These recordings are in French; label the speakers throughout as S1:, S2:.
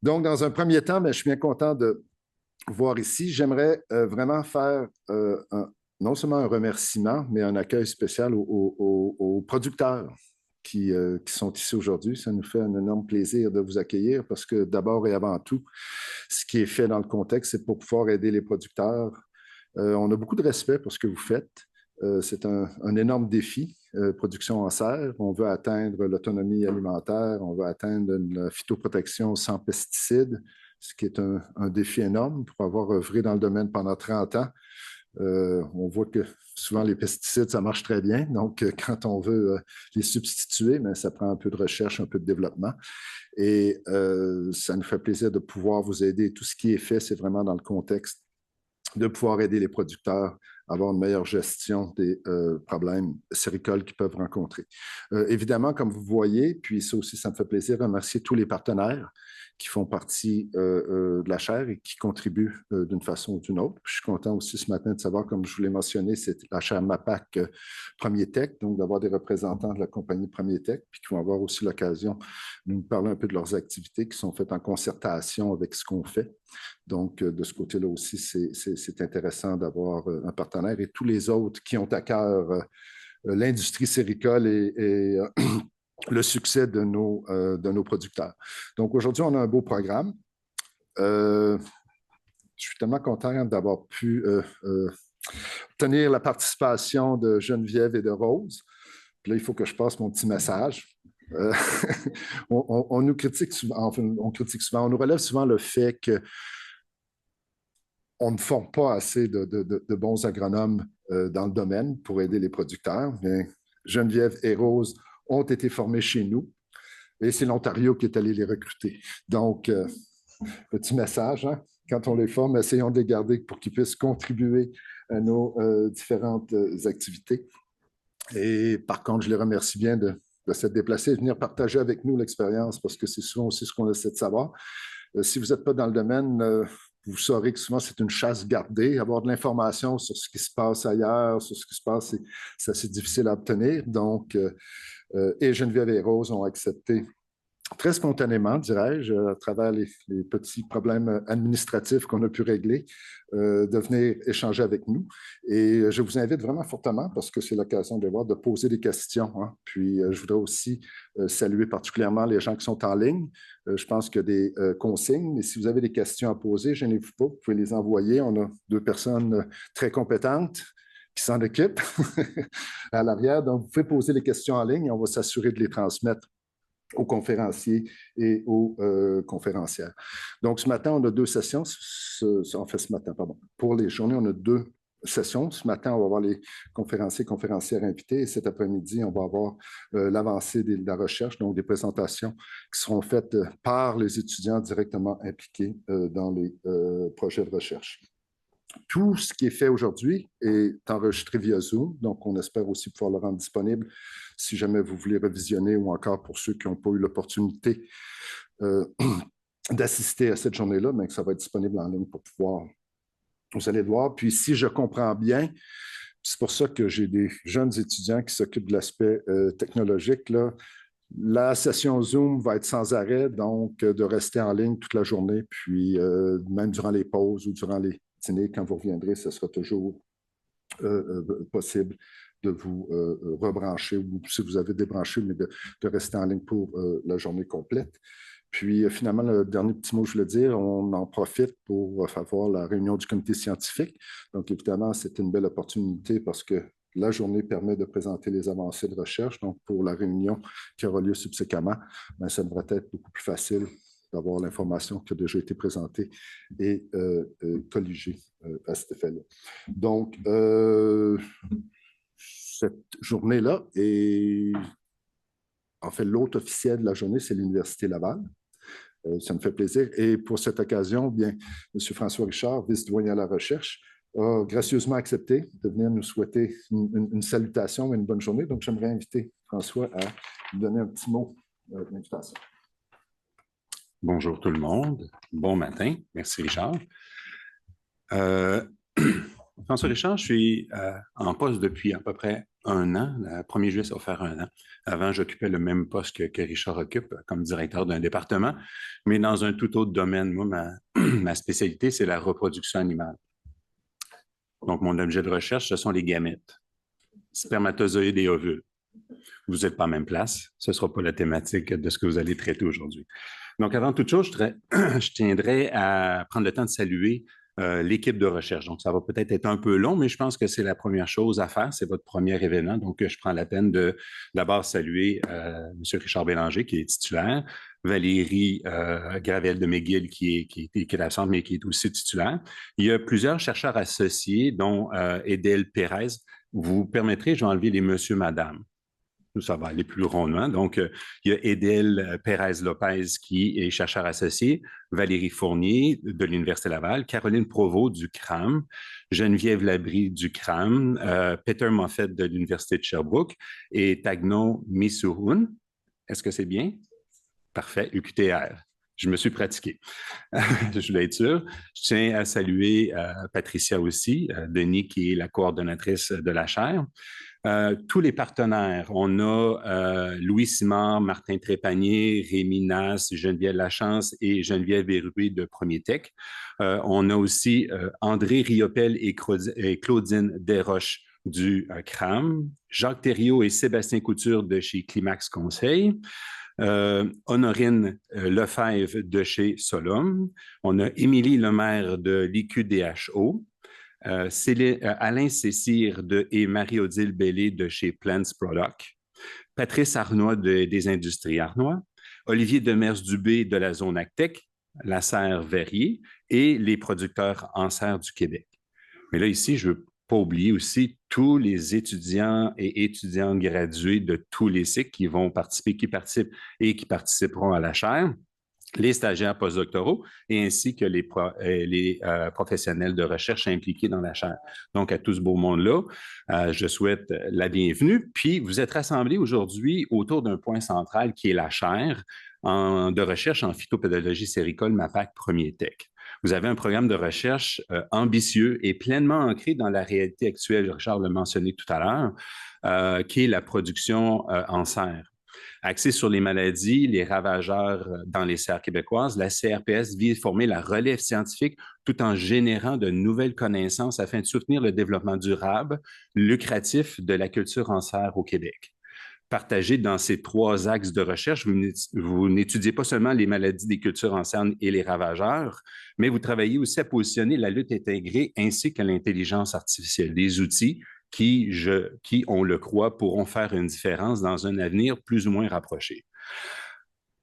S1: Donc, dans un premier temps, je suis bien content de vous voir ici. J'aimerais vraiment faire non seulement un remerciement, mais un accueil spécial aux producteurs qui sont ici aujourd'hui. Ça nous fait un énorme plaisir de vous accueillir parce que d'abord et avant tout, ce qui est fait dans le contexte, c'est pour pouvoir aider les producteurs. On a beaucoup de respect pour ce que vous faites. C'est un énorme défi, production en serre. On veut atteindre l'autonomie alimentaire, on veut atteindre une phytoprotection sans pesticides, ce qui est un défi énorme pour avoir œuvré dans le domaine pendant 30 ans. On voit que souvent les pesticides, ça marche très bien. Donc, quand on veut les substituer, mais ça prend un peu de recherche, un peu de développement. Et ça nous fait plaisir de pouvoir vous aider. Tout ce qui est fait, c'est vraiment dans le contexte de pouvoir aider les producteurs à avoir une meilleure gestion des problèmes séricoles qu'ils peuvent rencontrer. Évidemment, comme vous voyez, puis ça aussi, ça me fait plaisir de remercier tous les partenaires qui font partie de la chaire et qui contribuent d'une façon ou d'une autre. Je suis content aussi ce matin de savoir, comme je vous l'ai mentionné, c'est la chaire MAPAC Premier Tech, donc d'avoir des représentants de la compagnie Premier Tech, puis qui vont avoir aussi l'occasion de nous parler un peu de leurs activités qui sont faites en concertation avec ce qu'on fait. Donc, de ce côté-là aussi, c'est intéressant d'avoir un partenaire et tous les autres qui ont à cœur l'industrie séricole et le succès de nos producteurs. Donc, aujourd'hui, on a un beau programme. Je suis tellement content d'avoir pu tenir la participation de Geneviève et de Rose. Puis là, il faut que je passe mon petit message. On nous critique souvent, enfin, on nous relève souvent le fait que on ne forme pas assez de bons agronomes dans le domaine pour aider les producteurs. Mais Geneviève et Rose ont été formés chez nous et c'est l'Ontario qui est allé les recruter. Donc, petit message, hein? Quand on les forme, essayons de les garder pour qu'ils puissent contribuer à nos différentes activités. Et par contre, je les remercie bien de s'être déplacés et de venir partager avec nous l'expérience parce que c'est souvent aussi ce qu'on essaie de savoir. Si vous n'êtes pas dans le domaine, vous saurez que souvent, c'est une chasse gardée. Avoir de l'information sur ce qui se passe ailleurs, sur ce qui se passe, c'est assez difficile à obtenir. Donc, et Geneviève et Rose ont accepté très spontanément, dirais-je, à travers les petits problèmes administratifs qu'on a pu régler, de venir échanger avec nous. Et je vous invite vraiment fortement, parce que c'est l'occasion de voir, de poser des questions. Hein. Puis, je voudrais aussi saluer particulièrement les gens qui sont en ligne. Je pense qu'il y a des consignes, mais si vous avez des questions à poser, gênez-vous pas, vous pouvez les envoyer. On a 2 personnes très compétentes qui s'en occupent à l'arrière. Donc, vous pouvez poser les questions en ligne et on va s'assurer de les transmettre aux conférenciers et aux conférencières. Donc, ce matin, on a 2 sessions. Ce matin, pardon. Pour les journées, on a 2 sessions. Ce matin, on va avoir les conférenciers et conférencières invités. Et cet après-midi, on va avoir l'avancée de la recherche, donc des présentations qui seront faites par les étudiants directement impliqués dans les projets de recherche. Tout ce qui est fait aujourd'hui est enregistré via Zoom, donc on espère aussi pouvoir le rendre disponible si jamais vous voulez revisionner ou encore pour ceux qui n'ont pas eu l'opportunité d'assister à cette journée-là, mais que ça va être disponible en ligne pour pouvoir, vous allez le voir. Puis si je comprends bien, c'est pour ça que j'ai des jeunes étudiants qui s'occupent de l'aspect technologique, là. La session Zoom va être sans arrêt, donc de rester en ligne toute la journée, puis même durant les pauses ou durant les dîner, quand vous reviendrez, ce sera toujours possible de vous rebrancher ou si vous avez débranché, mais de rester en ligne pour la journée complète. Puis finalement, le dernier petit mot, je voulais dire, on en profite pour avoir la réunion du comité scientifique. Donc évidemment, c'est une belle opportunité parce que la journée permet de présenter les avancées de recherche. Donc pour la réunion qui aura lieu subséquemment, ça devrait être beaucoup plus facile d'avoir l'information qui a déjà été présentée et colligée à cet effet-là. Donc, cette journée-là est... En fait, l'hôte officiel de la journée, c'est l'Université Laval. Ça me fait plaisir. Et pour cette occasion, bien, M. François Richard, vice-doyen à la recherche, a gracieusement accepté de venir nous souhaiter une salutation et une bonne journée. Donc, j'aimerais inviter François à nous donner un petit mot d'invitation.
S2: Bonjour tout le monde. Bon matin. Merci Richard. François Richard, je suis en poste depuis à peu près un an. Le 1er juillet, ça va faire un an. Avant, j'occupais le même poste que Richard occupe comme directeur d'un département, mais dans un tout autre domaine. Moi, ma spécialité, c'est la reproduction animale. Donc, mon objet de recherche, ce sont les gamètes, spermatozoïdes et ovules. Vous n'êtes pas à la même place. Ce ne sera pas la thématique de ce que vous allez traiter aujourd'hui. Donc, avant toute chose, je tiendrais à prendre le temps de saluer l'équipe de recherche. Donc, ça va peut-être être un peu long, mais je pense que c'est la première chose à faire. C'est votre premier événement. Donc, je prends la peine de d'abord saluer M. Richard Bélanger, qui est titulaire, Valérie Gravel de McGill, qui est absente, mais qui est aussi titulaire. Il y a plusieurs chercheurs associés, dont Edel Pérez. Vous permettrez, je vais enlever les monsieur, madame. Ça va aller plus rondement. Donc, il y a Edel Pérez-Lopez qui est chercheur associé, Valérie Fournier de l'Université Laval, Caroline Provost du CRAM, Geneviève Labrie du CRAM, Peter Moffett de l'Université de Sherbrooke et Tagno Misuhun. Est-ce que c'est bien? Parfait, UQTR. Je me suis pratiqué. Je voulais être sûr. Je tiens à saluer Patricia aussi, Denis, qui est la coordonnatrice de la chaire. Tous les partenaires, on a Louis Simard, Martin Trépanier, Rémi Nass, Geneviève Lachance et Geneviève Hérué de Premier Tech. On a aussi André Riopel et Claudine Desroches du CRAM, Jacques Thériault et Sébastien Couture de chez Climax Conseil. Honorine Lefebvre de chez Solum. On a Émilie Lemaire de l'IQDHO. Alain Cessire et Marie-Odile Bellé de chez Plants Product, Patrice Arnois des Industries Arnois, Olivier Demers-Dubé de la zone Actec, la serre Verrier et les producteurs en serre du Québec. Mais là, ici, je ne veux pas oublier aussi tous les étudiants et étudiantes gradués de tous les cycles qui participent et qui participeront à la chaire, les stagiaires postdoctoraux et ainsi que les professionnels de recherche impliqués dans la chaire. Donc, à tout ce beau monde-là, je souhaite la bienvenue. Puis, vous êtes rassemblés aujourd'hui autour d'un point central qui est la chaire de recherche en phytopédologie séricole MAPAC Premier Tech. Vous avez un programme de recherche ambitieux et pleinement ancré dans la réalité actuelle, Richard l'a mentionné tout à l'heure, qui est la production en serre. Axée sur les maladies, les ravageurs dans les serres québécoises, la CRPS vise à former la relève scientifique tout en générant de nouvelles connaissances afin de soutenir le développement durable, lucratif de la culture en serre au Québec. Partagé dans ces trois axes de recherche, vous n'étudiez pas seulement les maladies des cultures en serre et les ravageurs, mais vous travaillez aussi à positionner la lutte intégrée ainsi que l'intelligence artificielle, des outils qui, on le croit, pourront faire une différence dans un avenir plus ou moins rapproché.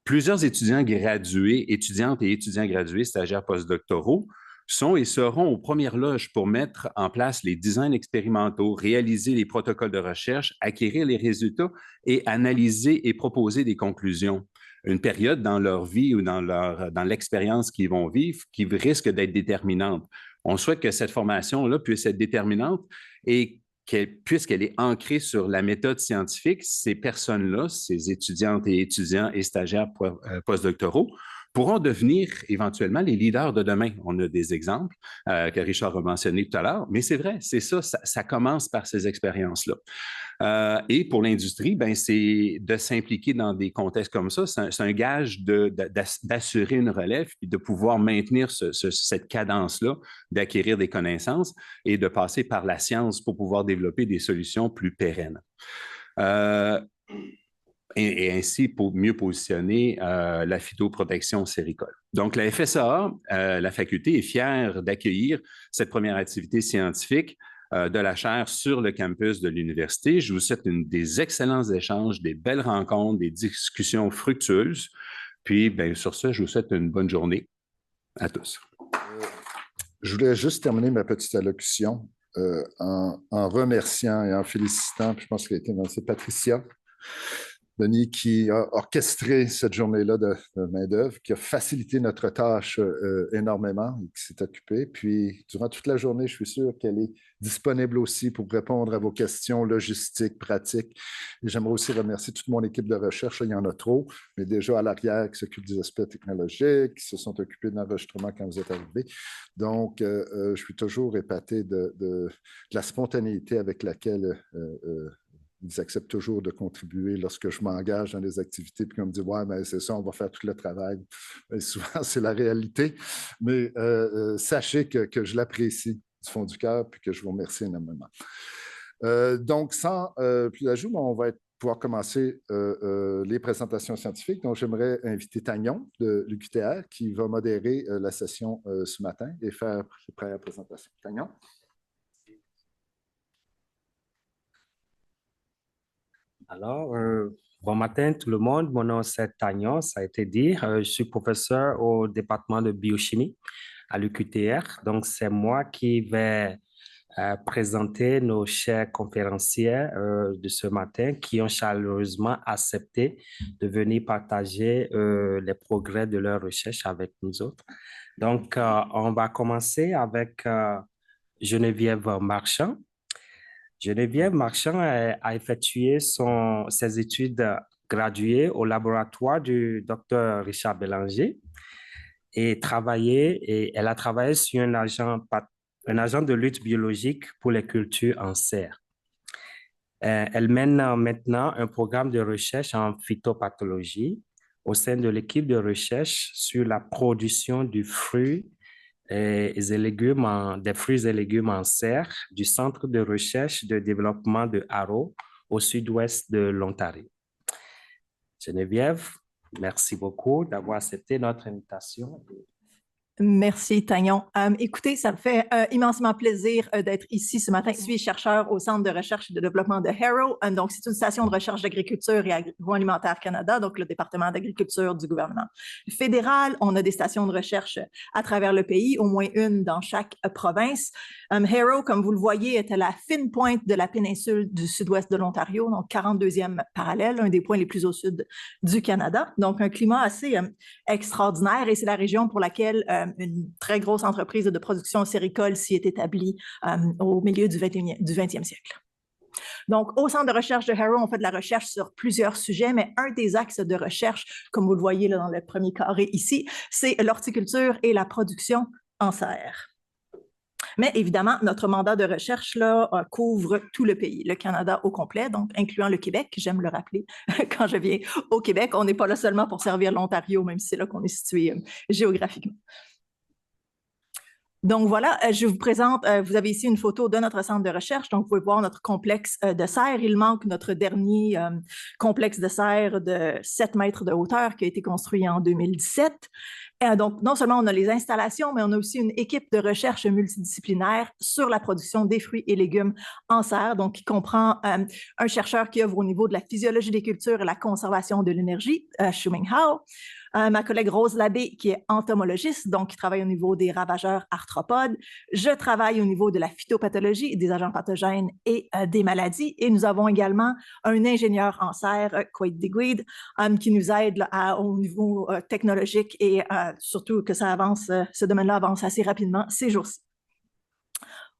S2: Plusieurs étudiantes et étudiants gradués, stagiaires postdoctoraux, sont et seront aux premières loges pour mettre en place les designs expérimentaux, réaliser les protocoles de recherche, acquérir les résultats et analyser et proposer des conclusions. Une période dans leur vie ou dans l'expérience qu'ils vont vivre qui risque d'être déterminante. On souhaite que cette formation-là puisse être déterminante et puisqu'elle est ancrée sur la méthode scientifique, ces personnes-là, ces étudiantes et étudiants et stagiaires postdoctoraux, pourront devenir éventuellement les leaders de demain. On a des exemples que Richard a mentionné tout à l'heure, mais c'est vrai, c'est ça commence par ces expériences-là. Et pour l'industrie, ben, c'est de s'impliquer dans des contextes comme ça, c'est un gage d'assurer une relève et de pouvoir maintenir cette cadence-là, d'acquérir des connaissances et de passer par la science pour pouvoir développer des solutions plus pérennes. Et ainsi pour mieux positionner la phytoprotection séricole. Donc, la FSAA, la faculté, est fière d'accueillir cette première activité scientifique de la chaire sur le campus de l'université. Je vous souhaite des excellents échanges, des belles rencontres, des discussions fructueuses. Puis, bien, sur ce, je vous souhaite une bonne journée à tous.
S1: Je voulais juste terminer ma petite allocution en remerciant et en félicitant, puis je pense qu'elle a été annoncée, Patricia Denis, qui a orchestré cette journée-là de main-d'œuvre, qui a facilité notre tâche énormément et qui s'est occupée. Puis, durant toute la journée, je suis sûr qu'elle est disponible aussi pour répondre à vos questions logistiques, pratiques. Et j'aimerais aussi remercier toute mon équipe de recherche. Il y en a trop, mais déjà à l'arrière, qui s'occupent des aspects technologiques, qui se sont occupés de l'enregistrement quand vous êtes arrivés. Donc, je suis toujours épaté de la spontanéité avec laquelle Ils acceptent toujours de contribuer lorsque je m'engage dans des activités, puis qu'on me dit « Ouais, mais c'est ça, on va faire tout le travail. » Souvent, c'est la réalité. Mais sachez que je l'apprécie du fond du cœur, puis que je vous remercie énormément. Donc, sans plus d'ajout, on va pouvoir commencer les présentations scientifiques. Donc, j'aimerais inviter Tagnon de l'UQTR qui va modérer la session ce matin et faire les premières présentations. Tagnon.
S3: Alors, bon matin tout le monde. Mon nom c'est Tagnon, ça a été dit. Je suis professeur au département de biochimie à l'UQTR. Donc, c'est moi qui vais présenter nos chers conférenciers de ce matin qui ont chaleureusement accepté de venir partager les progrès de leur recherche avec nous autres. Donc, on va commencer avec Geneviève Marchand. Geneviève Marchand a effectué ses études graduées au laboratoire du Dr Richard Bélanger et elle a travaillé sur un agent de lutte biologique pour les cultures en serre. Elle mène maintenant un programme de recherche en phytopathologie au sein de l'équipe de recherche sur la production du fruit des fruits et légumes en serre du Centre de recherche de développement de Harrow au sud-ouest de l'Ontario. Geneviève, merci beaucoup d'avoir accepté notre invitation.
S4: Merci, Tagnon. Écoutez, ça me fait immensément plaisir d'être ici ce matin. Je suis chercheur au Centre de recherche et de développement de Harrow. Donc, c'est une station de recherche d'agriculture et agroalimentaire Canada, donc le département d'agriculture du gouvernement fédéral. On a des stations de recherche à travers le pays, au moins une dans chaque province. Harrow, comme vous le voyez, est à la fine pointe de la péninsule du sud-ouest de l'Ontario, donc 42e parallèle, un des points les plus au sud du Canada. Donc, un climat assez extraordinaire et c'est la région pour laquelle une très grosse entreprise de production céricole s'y est établie au milieu du 20e siècle. Donc, au Centre de recherche de Harrow, on fait de la recherche sur plusieurs sujets, mais un des axes de recherche, comme vous le voyez là, dans le premier carré ici, c'est l'horticulture et la production en serre. Mais évidemment, notre mandat de recherche là, couvre tout le pays, le Canada au complet, donc incluant le Québec. J'aime le rappeler, quand je viens au Québec, on n'est pas là seulement pour servir l'Ontario, même si c'est là qu'on est situé géographiquement. Donc voilà, je vous présente, vous avez ici une photo de notre centre de recherche, donc vous pouvez voir notre complexe de serre. Il manque notre dernier complexe de serre de 7 mètres de hauteur qui a été construit en 2017. Donc, non seulement on a les installations, mais on a aussi une équipe de recherche multidisciplinaire sur la production des fruits et légumes en serre, donc qui comprend un chercheur qui œuvre au niveau de la physiologie des cultures et la conservation de l'énergie, Xiuming Hao, ma collègue Rose Labbé, qui est entomologiste, donc qui travaille au niveau des ravageurs arthropodes. Je travaille au niveau de la phytopathologie, des agents pathogènes et des maladies. Et nous avons également un ingénieur en serre, Quaid Digweed, qui nous aide là, au niveau technologique et surtout que ça avance, ce domaine-là avance assez rapidement ces jours-ci.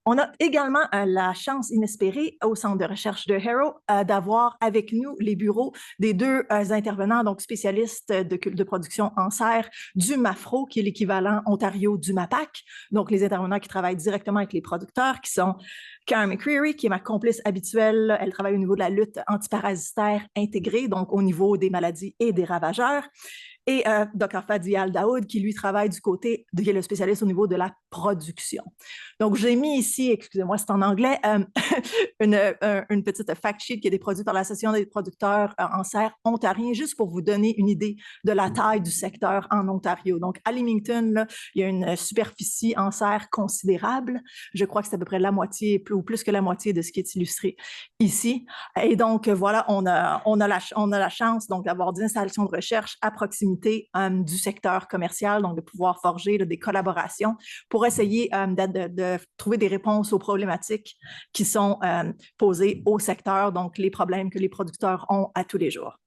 S4: On a également la chance inespérée au Centre de recherche de Harrow d'avoir avec nous les bureaux des deux intervenants, donc spécialistes de production en serre du MAFRO, qui est l'équivalent Ontario du MAPAC, donc les intervenants qui travaillent directement avec les producteurs, qui sont Karen McCreary, qui est ma complice habituelle. Elle travaille au niveau de la lutte antiparasitaire intégrée, donc au niveau des maladies et des ravageurs. Et Dr. Fadi Al-Daoud, qui lui travaille du côté, qui est le spécialiste au niveau de la production. Donc, j'ai mis ici, excusez-moi, c'est en anglais, une petite fact sheet qui est produite par l'Association des producteurs en serre ontariens, juste pour vous donner une idée de la taille du secteur en Ontario. Donc, à Leamington, là, il y a une superficie en serre considérable. Je crois que c'est à peu près la moitié, ou plus que la moitié de ce qui est illustré ici. Et donc, voilà, on a la chance donc d'avoir des installations de recherche à proximité du secteur commercial, donc de pouvoir forger là, des collaborations pour essayer de trouver des réponses aux problématiques qui sont posées au secteur, donc les problèmes que les producteurs ont à tous les jours.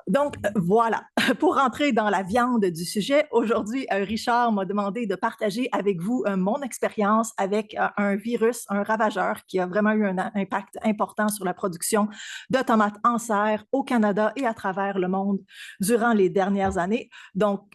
S4: Donc, voilà, pour rentrer dans la viande du sujet, aujourd'hui, Richard m'a demandé de partager avec vous mon expérience avec un virus, un ravageur qui a vraiment eu un impact important sur la production de tomates en serre au Canada et à travers le monde durant les dernières années. Donc,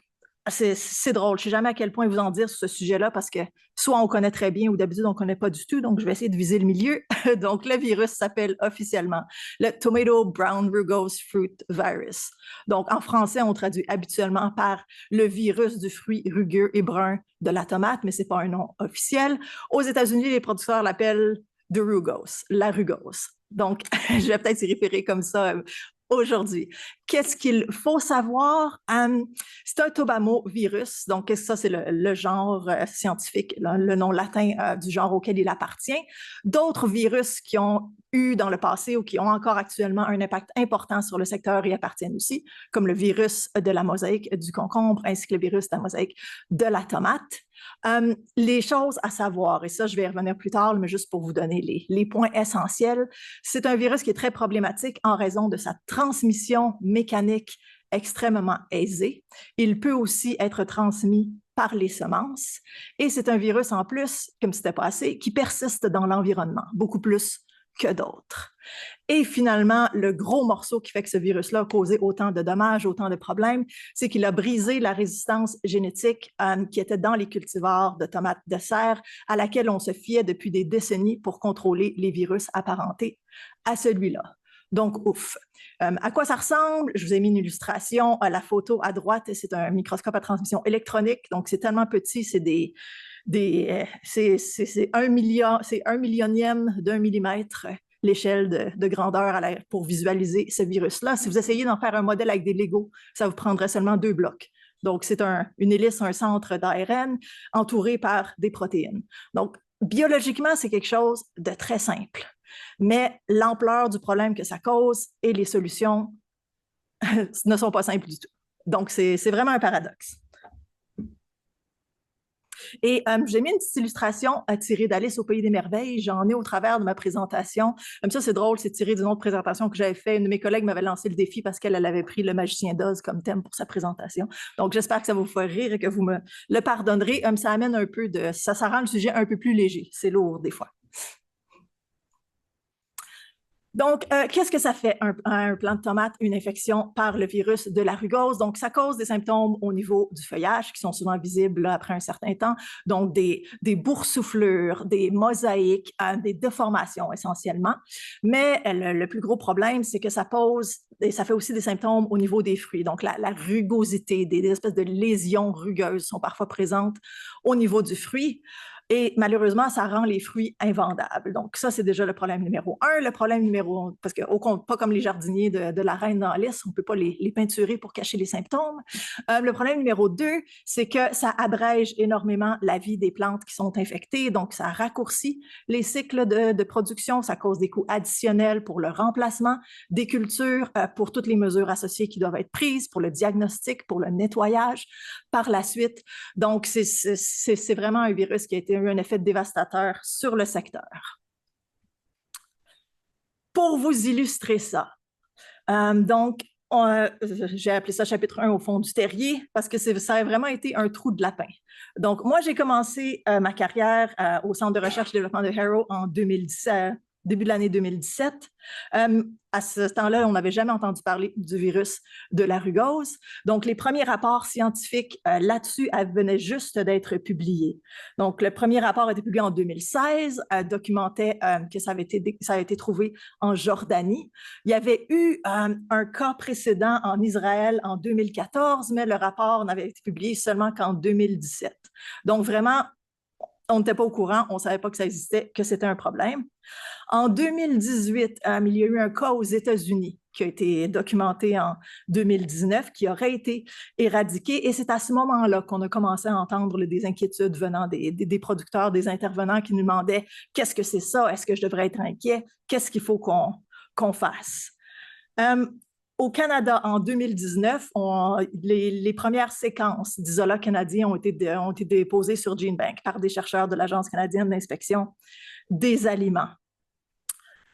S4: c'est drôle. Je ne sais jamais à quel point vous en dire sur ce sujet-là parce que soit on connaît très bien ou d'habitude on ne connaît pas du tout. Donc, je vais essayer de viser le milieu. Donc, le virus s'appelle officiellement le Tomato Brown Rugose Fruit Virus. Donc, en français, on traduit habituellement par le virus du fruit rugueux et brun de la tomate, mais ce n'est pas un nom officiel. Aux États-Unis, les producteurs l'appellent the rugose, la rugose. Donc, je vais peut-être y référer comme ça aujourd'hui. Qu'est-ce qu'il faut savoir? C'est un tobamovirus. Donc, ça, c'est le genre scientifique, le nom latin du genre auquel il appartient. D'autres virus qui ont eu dans le passé ou qui ont encore actuellement un impact important sur le secteur y appartiennent aussi, comme le virus de la mosaïque du concombre ainsi que le virus de la mosaïque de la tomate. Les choses à savoir, et ça, je vais y revenir plus tard, mais juste pour vous donner les points essentiels, c'est un virus qui est très problématique en raison de sa transmission mécanique extrêmement aisée. Il peut aussi être transmis par les semences, et c'est un virus en plus, comme c'était pas assez, qui persiste dans l'environnement, beaucoup plus que d'autres. Et finalement, le gros morceau qui fait que ce virus-là a causé autant de dommages, autant de problèmes, c'est qu'il a brisé la résistance génétique qui était dans les cultivars de tomates de serre, à laquelle on se fiait depuis des décennies pour contrôler les virus apparentés à celui-là. Donc, ouf. À quoi ça ressemble? Je vous ai mis une illustration. La photo à droite, c'est un microscope à transmission électronique. Donc, c'est tellement petit, c'est c'est 1 millionième d'un millimètre l'échelle de grandeur pour visualiser ce virus-là. Si vous essayez d'en faire un modèle avec des Legos, ça vous prendrait seulement 2 blocs. Donc, c'est une hélice, un centre d'ARN entouré par des protéines. Donc, biologiquement, c'est quelque chose de très simple. Mais l'ampleur du problème que ça cause et les solutions ne sont pas simples du tout. Donc, c'est vraiment un paradoxe. Et j'ai mis une petite illustration tirée d'Alice au Pays des Merveilles. J'en ai au travers de ma présentation. Comme ça, c'est drôle, c'est tiré d'une autre présentation que j'avais faite. Une de mes collègues m'avait lancé le défi parce qu'elle avait pris le Magicien d'Oz comme thème pour sa présentation. Donc, j'espère que ça vous fait rire et que vous me le pardonnerez. Ça amène un peu ça rend le sujet un peu plus léger. C'est lourd des fois. Donc, qu'est-ce que ça fait, un plant de tomate, une infection par le virus de la rugose? Donc, ça cause des symptômes au niveau du feuillage qui sont souvent visibles là, après un certain temps. Donc, des boursouflures, des mosaïques, des déformations essentiellement. Mais le plus gros problème, c'est que ça fait aussi des symptômes au niveau des fruits. Donc, la rugosité, des espèces de lésions rugueuses sont parfois présentes au niveau du fruit. Et malheureusement, ça rend les fruits invendables. Donc, ça, c'est déjà le problème numéro 1. Le problème numéro 1, parce que pas comme les jardiniers de la reine dans Alice, on ne peut pas les peinturer pour cacher les symptômes. Le problème numéro 2, c'est que ça abrège énormément la vie des plantes qui sont infectées. Donc, ça raccourcit les cycles de production. Ça cause des coûts additionnels pour le remplacement des cultures, pour toutes les mesures associées qui doivent être prises, pour le diagnostic, pour le nettoyage par la suite. Donc, c'est vraiment un virus qui a été eu un effet dévastateur sur le secteur. Pour vous illustrer ça, j'ai appelé ça chapitre 1 au fond du terrier parce que ça a vraiment été un trou de lapin. Donc, moi, j'ai commencé ma carrière au Centre de recherche et développement de Harrow en 2017, début de l'année 2017. À ce temps-là, on n'avait jamais entendu parler du virus de la rugose. Donc, les premiers rapports scientifiques là-dessus venaient juste d'être publiés. Donc, le premier rapport a été publié en 2016, documentait que ça avait été trouvé en Jordanie. Il y avait eu un cas précédent en Israël en 2014, mais le rapport n'avait été publié seulement qu'en 2017. Donc, vraiment, on n'était pas au courant, on ne savait pas que ça existait, que c'était un problème. En 2018, il y a eu un cas aux États-Unis qui a été documenté en 2019, qui aurait été éradiqué. Et c'est à ce moment-là qu'on a commencé à entendre des inquiétudes venant des producteurs, des intervenants qui nous demandaient « Qu'est-ce que c'est ça? Est-ce que je devrais être inquiet? Qu'est-ce qu'il faut qu'on fasse? » Au Canada, en 2019, les premières séquences d'isola canadien ont été déposées sur GeneBank par des chercheurs de l'Agence canadienne d'inspection des aliments.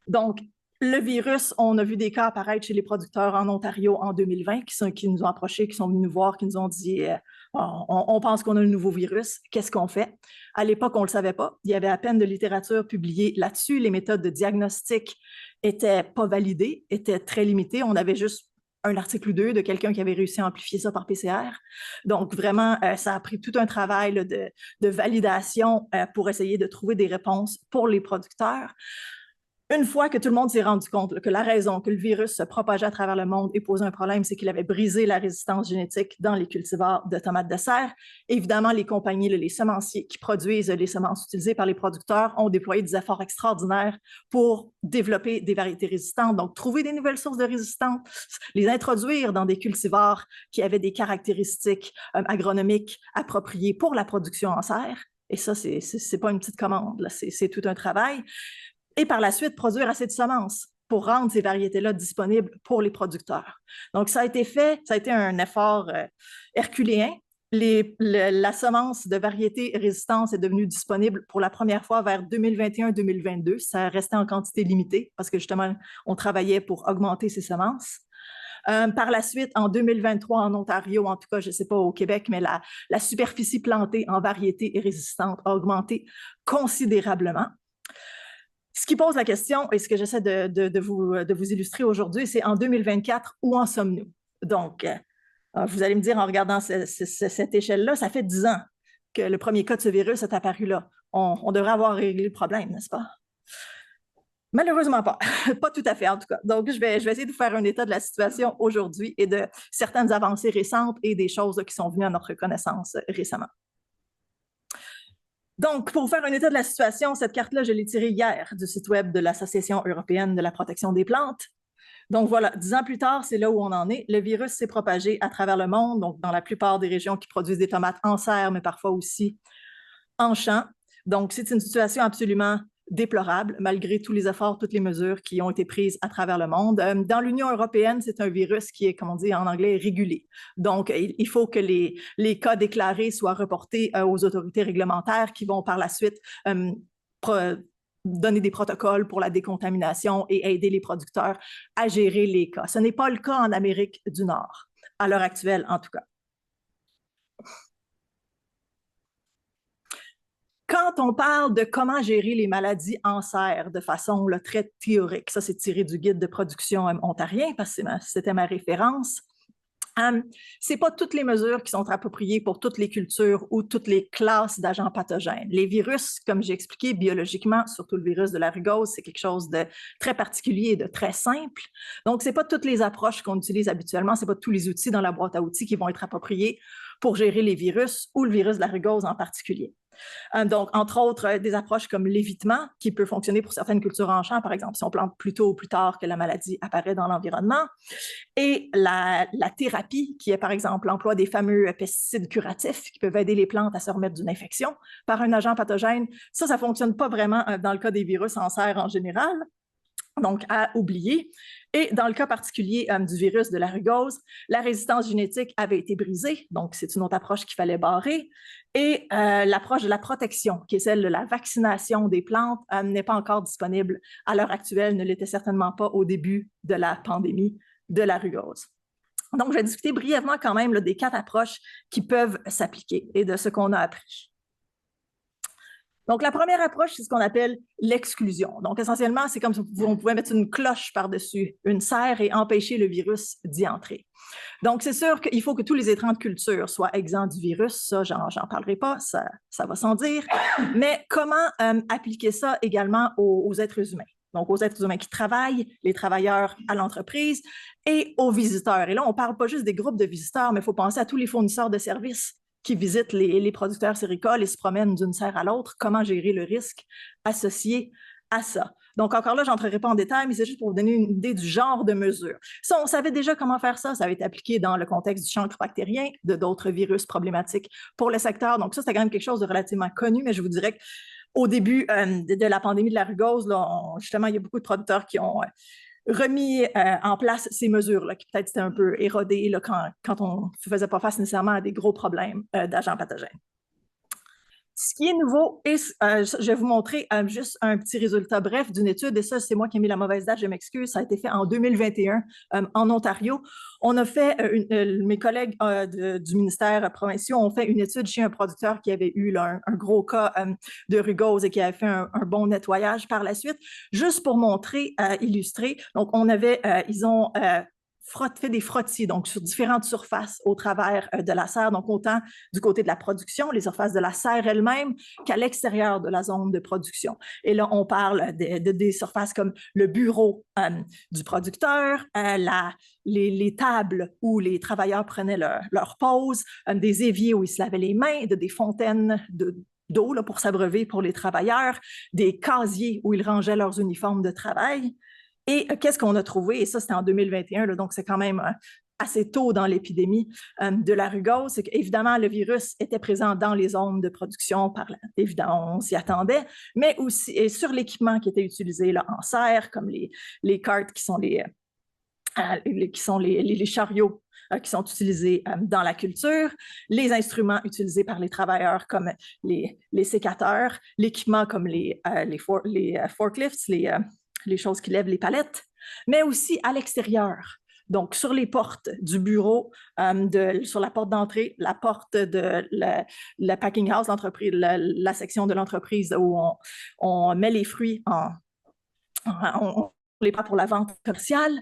S4: Donc, le virus, on a vu des cas apparaître chez les producteurs en Ontario en 2020 qui nous ont approchés, qui sont venus nous voir, qui nous ont dit on pense qu'on a un nouveau virus, qu'est-ce qu'on fait? À l'époque, on ne le savait pas. Il y avait à peine de littérature publiée là-dessus. Les méthodes de diagnostic n'étaient pas validées, étaient très limitées. On avait juste un article ou deux de quelqu'un qui avait réussi à amplifier ça par PCR. Donc, vraiment, ça a pris tout un travail là, de validation pour essayer de trouver des réponses pour les producteurs. Une fois que tout le monde s'est rendu compte là, que la raison que le virus se propageait à travers le monde et posait un problème, c'est qu'il avait brisé la résistance génétique dans les cultivars de tomates de serre, évidemment, les compagnies, les semenciers qui produisent les semences utilisées par les producteurs ont déployé des efforts extraordinaires pour développer des variétés résistantes, donc trouver des nouvelles sources de résistance, les introduire dans des cultivars qui avaient des caractéristiques agronomiques appropriées pour la production en serre. Et ça, c'est pas une petite commande, c'est tout un travail. Et par la suite, produire assez de semences pour rendre ces variétés-là disponibles pour les producteurs. Donc, ça a été fait, ça a été un effort herculéen. La semence de variété résistance est devenue disponible pour la première fois vers 2021-2022. Ça restait en quantité limitée parce que justement, on travaillait pour augmenter ces semences. Par la suite, en 2023, en Ontario, en tout cas, je ne sais pas au Québec, mais la superficie plantée en variétés résistantes a augmenté considérablement. Ce qui pose la question, et ce que j'essaie de vous illustrer aujourd'hui, c'est en 2024, où en sommes-nous? Donc, vous allez me dire en regardant cette échelle-là, ça fait 10 ans que le premier cas de ce virus est apparu là. On devrait avoir réglé le problème, n'est-ce pas? Malheureusement pas. Pas tout à fait, en tout cas. Donc, je vais essayer de vous faire un état de la situation aujourd'hui et de certaines avancées récentes et des choses qui sont venues à notre connaissance récemment. Donc, pour vous faire un état de la situation, cette carte-là, je l'ai tirée hier du site web de l'Association européenne de la protection des plantes. Donc voilà, 10 ans plus tard, c'est là où on en est. Le virus s'est propagé à travers le monde, donc dans la plupart des régions qui produisent des tomates en serre, mais parfois aussi en champ. Donc, c'est une situation absolument déplorable, malgré tous les efforts, toutes les mesures qui ont été prises à travers le monde. Dans l'Union européenne, c'est un virus qui est, comme on dit en anglais, régulé. Donc, il faut que les cas déclarés soient reportés aux autorités réglementaires qui vont par la suite donner des protocoles pour la décontamination et aider les producteurs à gérer les cas. Ce n'est pas le cas en Amérique du Nord, à l'heure actuelle en tout cas. Quand on parle de comment gérer les maladies en serre de façon très théorique, ça c'est tiré du guide de production ontarien parce que c'était ma référence, ce n'est pas toutes les mesures qui sont appropriées pour toutes les cultures ou toutes les classes d'agents pathogènes. Les virus, comme j'ai expliqué, biologiquement, surtout le virus de la rugose, c'est quelque chose de très particulier et de très simple. Donc, ce n'est pas toutes les approches qu'on utilise habituellement, ce n'est pas tous les outils dans la boîte à outils qui vont être appropriés pour gérer les virus ou le virus de la rugose en particulier. Donc, entre autres, des approches comme l'évitement, qui peut fonctionner pour certaines cultures en champ, par exemple, si on plante plus tôt ou plus tard que la maladie apparaît dans l'environnement, et la thérapie, qui est par exemple l'emploi des fameux pesticides curatifs qui peuvent aider les plantes à se remettre d'une infection par un agent pathogène. Ça ne fonctionne pas vraiment dans le cas des virus en serre en général. Donc, à oublier. Et dans le cas particulier du virus de la rugose, la résistance génétique avait été brisée, donc c'est une autre approche qu'il fallait barrer. Et l'approche de la protection, qui est celle de la vaccination des plantes, n'est pas encore disponible à l'heure actuelle, ne l'était certainement pas au début de la pandémie de la rugose. Donc, je vais discuter brièvement quand même des 4 approches qui peuvent s'appliquer et de ce qu'on a appris. Donc, la première approche, c'est ce qu'on appelle l'exclusion. Donc, essentiellement, c'est comme si on pouvait mettre une cloche par-dessus une serre et empêcher le virus d'y entrer. Donc, c'est sûr qu'il faut que tous les étrants de culture soient exempts du virus. Ça, j'en parlerai pas, ça va sans dire. Mais comment appliquer ça également aux êtres humains? Donc, aux êtres humains qui travaillent, les travailleurs à l'entreprise et aux visiteurs. Et là, on ne parle pas juste des groupes de visiteurs, mais il faut penser à tous les fournisseurs de services qui visitent les producteurs séricoles et se promènent d'une serre à l'autre, comment gérer le risque associé à ça. Donc, encore là, je n'entrerai pas en détail, mais c'est juste pour vous donner une idée du genre de mesures. Ça, on savait déjà comment faire ça. Ça avait été appliqué dans le contexte du chancre bactérien, de d'autres virus problématiques pour le secteur. Donc, ça, c'était quand même quelque chose de relativement connu, mais je vous dirais qu'au début de la pandémie de la rugose, là, justement, il y a beaucoup de producteurs qui ont remis en place ces mesures-là, qui peut-être étaient un peu érodées là, quand on ne faisait pas face nécessairement à des gros problèmes d'agents pathogènes. Ce qui est nouveau, et je vais vous montrer juste un petit résultat bref d'une étude, et ça, c'est moi qui ai mis la mauvaise date, je m'excuse, ça a été fait en 2021 en Ontario. On a fait, mes collègues du ministère provincial ont fait une étude chez un producteur qui avait eu là, un gros cas de rugose et qui avait fait un bon nettoyage par la suite, juste pour montrer, illustrer. Donc, ils ont fait des frottis, donc sur différentes surfaces au travers de la serre, donc autant du côté de la production, les surfaces de la serre elle-même, qu'à l'extérieur de la zone de production. Et là, on parle des surfaces comme le bureau du producteur, les tables où les travailleurs prenaient leur pause, des éviers où ils se lavaient les mains, des fontaines d'eau pour s'abreuver pour les travailleurs, des casiers où ils rangeaient leurs uniformes de travail. Et qu'est-ce qu'on a trouvé? Et ça, c'était en 2021, là, donc c'est quand même assez tôt dans l'épidémie de la rugose. C'est qu'évidemment, le virus était présent dans les zones de production, évidemment, on s'y attendait, mais aussi et sur l'équipement qui était utilisé là, en serre, comme les cartes qui sont les chariots qui sont utilisés dans la culture, les instruments utilisés par les travailleurs comme les sécateurs, l'équipement comme les forklifts, les choses qui lèvent les palettes, mais aussi à l'extérieur. Donc, sur les portes du bureau, sur la porte d'entrée, la porte de la packing house, l'entreprise, la section de l'entreprise où on met les fruits on les prend pour la vente commerciale,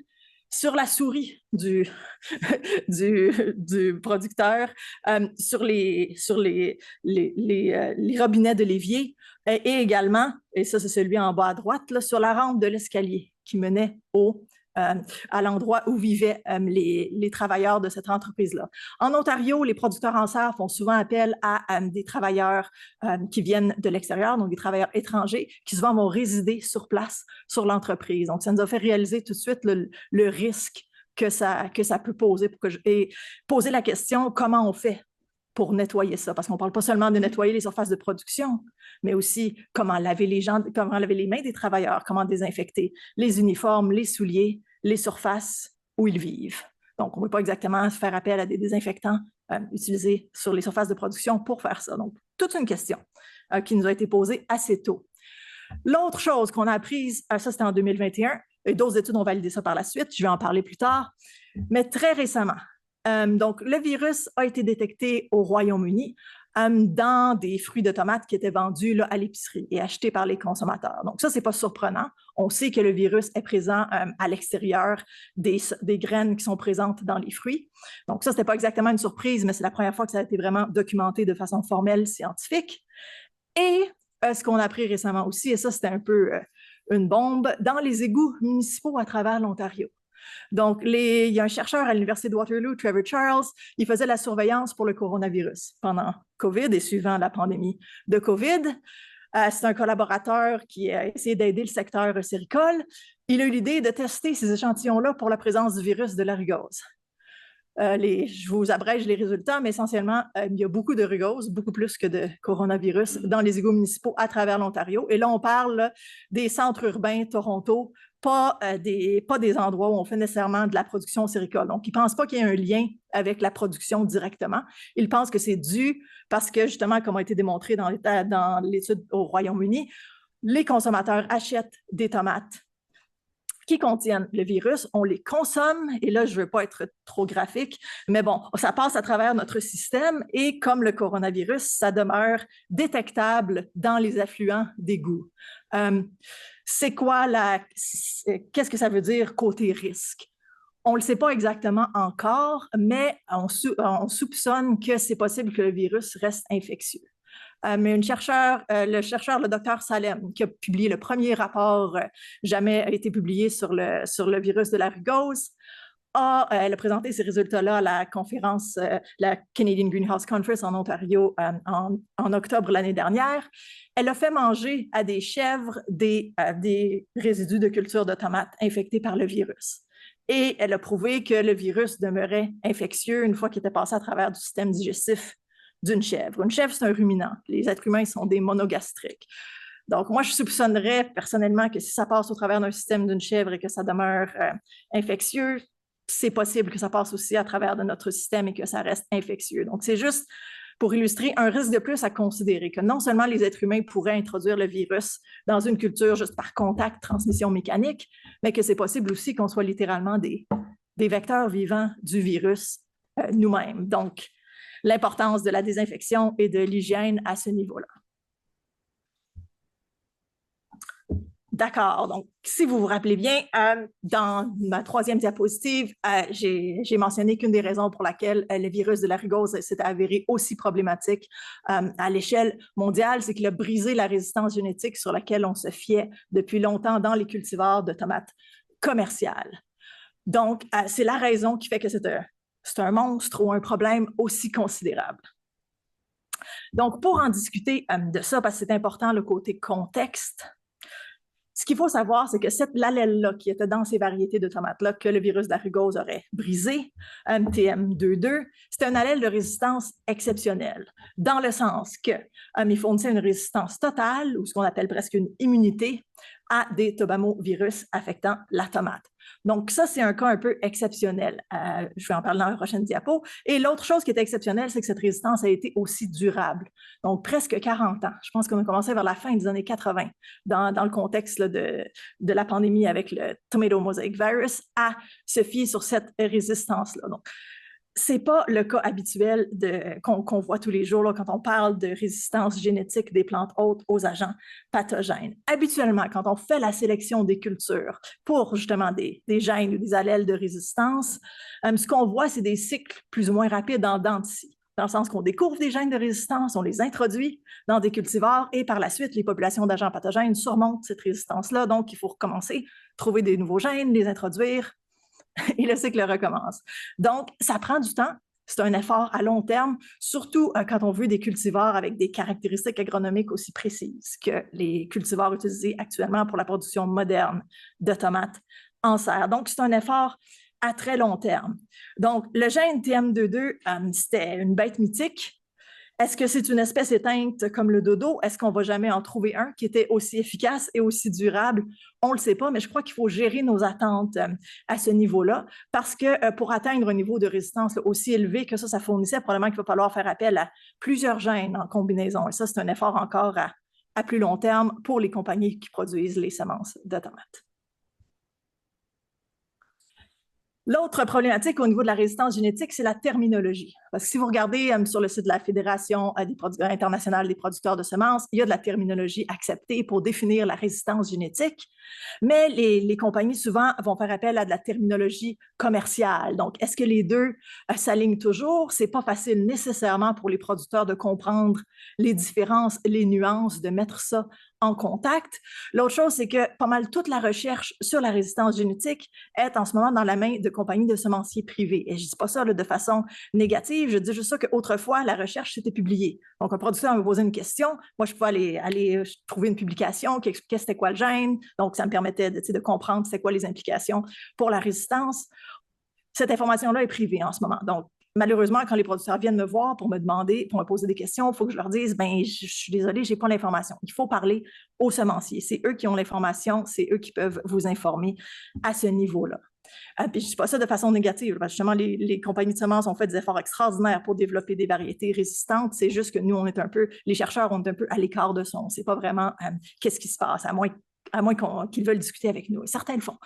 S4: sur la souris du producteur, sur les robinets de l'évier et également, et ça c'est celui en bas à droite, là, sur la rampe de l'escalier qui menait à l'endroit où vivaient les travailleurs de cette entreprise-là. En Ontario, les producteurs en serre font souvent appel à des travailleurs qui viennent de l'extérieur, donc des travailleurs étrangers qui souvent vont résider sur place sur l'entreprise. Donc, ça nous a fait réaliser tout de suite le risque que ça peut poser et poser la question comment on fait pour nettoyer ça, parce qu'on ne parle pas seulement de nettoyer les surfaces de production, mais aussi comment laver les mains des travailleurs, comment désinfecter les uniformes, les souliers, les surfaces où ils vivent. Donc, on ne peut pas exactement faire appel à des désinfectants utilisés sur les surfaces de production pour faire ça. Donc, toute une question qui nous a été posée assez tôt. L'autre chose qu'on a apprise, ça c'était en 2021, et d'autres études ont validé ça par la suite, je vais en parler plus tard, mais très récemment. Donc, le virus a été détecté au Royaume-Uni dans des fruits de tomates qui étaient vendus là, à l'épicerie et achetés par les consommateurs. Donc, ça, ce n'est pas surprenant. On sait que le virus est présent à l'extérieur des graines qui sont présentes dans les fruits. Donc, ça, ce n'était pas exactement une surprise, mais c'est la première fois que ça a été vraiment documenté de façon formelle, scientifique. Et ce qu'on a appris récemment aussi, et ça, c'était un peu une bombe, dans les égouts municipaux à travers l'Ontario. Donc, il y a un chercheur à l'Université de Waterloo, Trevor Charles, il faisait la surveillance pour le coronavirus pendant COVID et suivant la pandémie de COVID. C'est un collaborateur qui a essayé d'aider le secteur séricole. Il a eu l'idée de tester ces échantillons-là pour la présence du virus de la rugose. Je vous abrège les résultats, mais essentiellement, il y a beaucoup de rugose, beaucoup plus que de coronavirus dans les égouts municipaux à travers l'Ontario. Et là, on parle des centres urbains, Toronto, pas des endroits où on fait nécessairement de la production séricole. Donc, ils ne pensent pas qu'il y ait un lien avec la production directement. Ils pensent que c'est dû parce que, justement, comme a été démontré dans l'étude au Royaume-Uni, les consommateurs achètent des tomates qui contiennent le virus, on les consomme, et là, je ne veux pas être trop graphique, mais bon, ça passe à travers notre système, et comme le coronavirus, ça demeure détectable dans les affluents d'égouts. Qu'est-ce que ça veut dire côté risque? On ne le sait pas exactement encore, mais on soupçonne que c'est possible que le virus reste infectieux. Mais le chercheur, le docteur Salem, qui a publié le premier rapport jamais été publié sur le virus de la rugose, elle a présenté ces résultats-là à la conférence, la Canadian Greenhouse Conference en Ontario en octobre l'année dernière. Elle a fait manger à des chèvres des résidus de culture de tomates infectés par le virus. Et elle a prouvé que le virus demeurait infectieux une fois qu'il était passé à travers du système digestif d'une chèvre. Une chèvre, c'est un ruminant. Les êtres humains sont des monogastriques. Donc, moi, je soupçonnerais personnellement que si ça passe au travers d'un système d'une chèvre et que ça demeure infectieux, c'est possible que ça passe aussi à travers de notre système et que ça reste infectieux. Donc, c'est juste pour illustrer un risque de plus à considérer, que non seulement les êtres humains pourraient introduire le virus dans une culture juste par contact, transmission mécanique, mais que c'est possible aussi qu'on soit littéralement des vecteurs vivants du virus nous-mêmes. Donc, l'importance de la désinfection et de l'hygiène à ce niveau-là. D'accord. Donc, si vous vous rappelez bien, dans ma troisième diapositive, j'ai mentionné qu'une des raisons pour laquelle le virus de la rugose s'est avéré aussi problématique à l'échelle mondiale, c'est qu'il a brisé la résistance génétique sur laquelle on se fiait depuis longtemps dans les cultivars de tomates commerciales. Donc, c'est la raison qui fait que c'est un monstre ou un problème aussi considérable. Donc, pour en discuter de ça, parce que c'est important le côté contexte, ce qu'il faut savoir, c'est que l'allèle-là qui était dans ces variétés de tomates-là que le virus de la rugose aurait brisé, TM22, c'est un allèle de résistance exceptionnelle, dans le sens qu'il fournissait une résistance totale, ou ce qu'on appelle presque une immunité, à des tobamovirus affectant la tomate. Donc, ça, c'est un cas un peu exceptionnel. Je vais en parler dans la prochaine diapo. Et l'autre chose qui est exceptionnelle, c'est que cette résistance a été aussi durable. Donc, presque 40 ans. Je pense qu'on a commencé vers la fin des années 80, dans le contexte là, de la pandémie avec le Tomato Mosaic Virus, à se fier sur cette résistance-là. Donc, ce n'est pas le cas habituel qu'on voit tous les jours là, quand on parle de résistance génétique des plantes hôtes aux agents pathogènes. Habituellement, quand on fait la sélection des cultures pour justement des gènes ou des allèles de résistance, ce qu'on voit, c'est des cycles plus ou moins rapides en dents de scie, dans le sens qu'on découvre des gènes de résistance, on les introduit dans des cultivars et par la suite, les populations d'agents pathogènes surmontent cette résistance-là. Donc, il faut recommencer, trouver des nouveaux gènes, les introduire, et le cycle recommence. Donc, ça prend du temps. C'est un effort à long terme, surtout quand on veut des cultivars avec des caractéristiques agronomiques aussi précises que les cultivars utilisés actuellement pour la production moderne de tomates en serre. Donc, c'est un effort à très long terme. Donc, le gène TM22, c'était une bête mythique. Est-ce que c'est une espèce éteinte comme le dodo? Est-ce qu'on ne va jamais en trouver un qui était aussi efficace et aussi durable? On ne le sait pas, mais je crois qu'il faut gérer nos attentes à ce niveau-là parce que pour atteindre un niveau de résistance aussi élevé que ça fournissait, probablement qu'il va falloir faire appel à plusieurs gènes en combinaison. Et ça, c'est un effort encore à plus long terme pour les compagnies qui produisent les semences de tomates. L'autre problématique au niveau de la résistance génétique, c'est la terminologie. Parce que si vous regardez sur le site de la Fédération internationale des producteurs de semences, il y a de la terminologie acceptée pour définir la résistance génétique, mais les compagnies souvent vont faire appel à de la terminologie commerciale. Donc, est-ce que les deux s'alignent toujours? Ce n'est pas facile nécessairement pour les producteurs de comprendre les différences, les nuances, de mettre ça en contact. L'autre chose, c'est que pas mal toute la recherche sur la résistance génétique est en ce moment dans la main de compagnies de semenciers privés. Et je ne dis pas ça là, de façon négative, je dis juste ça qu'autrefois, la recherche s'était publiée. Donc, un producteur me posait une question, moi, je pouvais aller trouver une publication qui expliquait c'était quoi le gène, donc ça me permettait de comprendre c'était quoi les implications pour la résistance. Cette information-là est privée en ce moment. Donc, malheureusement, quand les producteurs viennent me voir pour me demander, pour me poser des questions, il faut que je leur dise, ben, je suis désolée, je n'ai pas l'information. Il faut parler aux semenciers. C'est eux qui ont l'information, c'est eux qui peuvent vous informer à ce niveau-là. Puis je ne dis pas ça de façon négative, parce que justement, les compagnies de semences ont fait des efforts extraordinaires pour développer des variétés résistantes. C'est juste que nous, on est un peu, les chercheurs, on est un peu à l'écart de ça. On ne sait pas vraiment qu'est-ce qui se passe, à moins qu'ils veulent discuter avec nous. Et certains le font.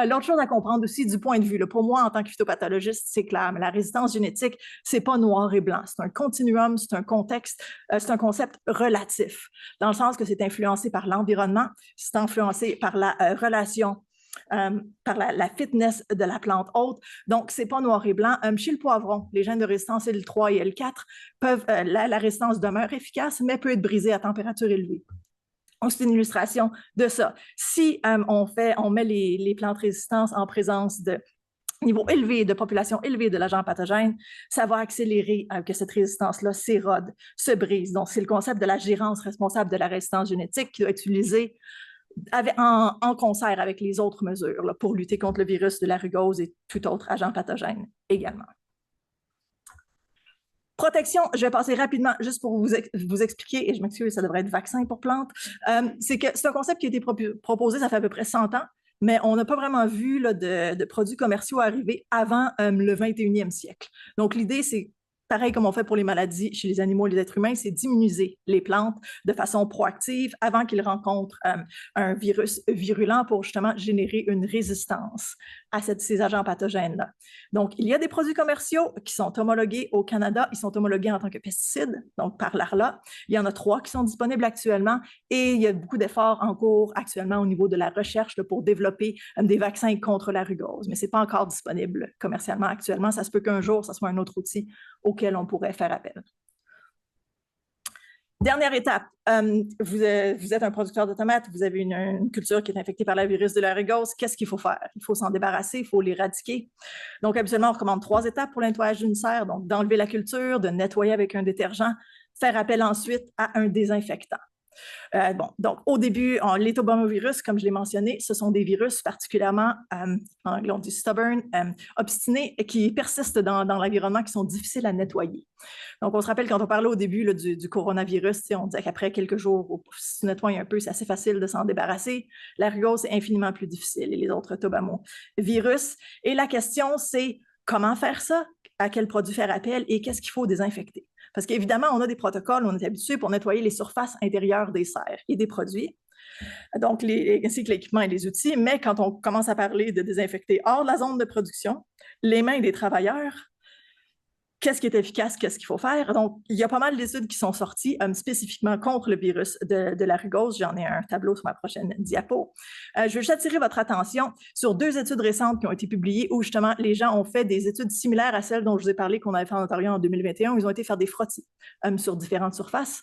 S4: L'autre chose à comprendre aussi du point de vue, là, pour moi en tant que phytopathologiste, c'est clair, mais la résistance génétique, c'est pas noir et blanc, c'est un continuum, c'est un contexte, c'est un concept relatif, dans le sens que c'est influencé par l'environnement, c'est influencé par la relation, par la fitness de la plante hôte. Donc, c'est pas noir et blanc. Chez le poivron, les gènes de résistance L3 et L4 peuvent, la résistance demeure efficace, mais peut être brisée à température élevée. C'est une illustration de ça. Si on met les plantes résistantes en présence de niveau élevé, de population élevée de l'agent pathogène, ça va accélérer que cette résistance-là s'érode, se brise. Donc, c'est le concept de la gérance responsable de la résistance génétique qui doit être utilisé en concert avec les autres mesures là, pour lutter contre le virus de la rugose et tout autre agent pathogène également. Protection, je vais passer rapidement juste pour vous expliquer, et je m'excuse, ça devrait être vaccin pour plantes. C'est un concept qui a été proposé, ça fait à peu près 100 ans, mais on n'a pas vraiment vu là, de produits commerciaux arriver avant le 21e siècle. Donc, l'idée, c'est pareil comme on fait pour les maladies chez les animaux et les êtres humains, c'est d'immuniser les plantes de façon proactive avant qu'ils rencontrent un virus virulent pour justement générer une résistance à ces agents pathogènes-là. Donc, il y a des produits commerciaux qui sont homologués au Canada. Ils sont homologués en tant que pesticides, donc par l'ARLA. Il y en a 3 qui sont disponibles actuellement et il y a beaucoup d'efforts en cours actuellement au niveau de la recherche pour développer des vaccins contre la rugose, mais ce n'est pas encore disponible commercialement actuellement. Ça se peut qu'un jour, ce soit un autre outil auquel on pourrait faire appel. Dernière étape, vous êtes un producteur de tomates, vous avez une culture qui est infectée par le virus de la rugose. Qu'est-ce qu'il faut faire? Il faut s'en débarrasser, il faut l'éradiquer. Donc, habituellement, on recommande 3 étapes pour le nettoyage d'une serre. Donc, d'enlever la culture, de nettoyer avec un détergent, faire appel ensuite à un désinfectant. Donc, au début, les tobamovirus, comme je l'ai mentionné, ce sont des virus particulièrement, en anglais on dit stubborn, obstinés, qui persistent dans l'environnement, qui sont difficiles à nettoyer. Donc, on se rappelle quand on parlait au début du coronavirus, on disait qu'après quelques jours, si tu nettoies un peu, c'est assez facile de s'en débarrasser. La rugose, c'est infiniment plus difficile, et les autres tobamovirus. Et la question, c'est comment faire ça? À quel produit faire appel? Et qu'est-ce qu'il faut désinfecter? Parce qu'évidemment, on a des protocoles, on est habitué pour nettoyer les surfaces intérieures des serres et des produits, donc ainsi que l'équipement et les outils, mais quand on commence à parler de désinfecter hors de la zone de production, les mains des travailleurs, qu'est-ce qui est efficace, qu'est-ce qu'il faut faire? Donc, il y a pas mal d'études qui sont sorties spécifiquement contre le virus de la rugose. J'en ai un tableau sur ma prochaine diapo. Je veux juste attirer votre attention sur 2 études récentes qui ont été publiées où justement les gens ont fait des études similaires à celles dont je vous ai parlé qu'on avait fait en Ontario en 2021. Ils ont été faire des frottis sur différentes surfaces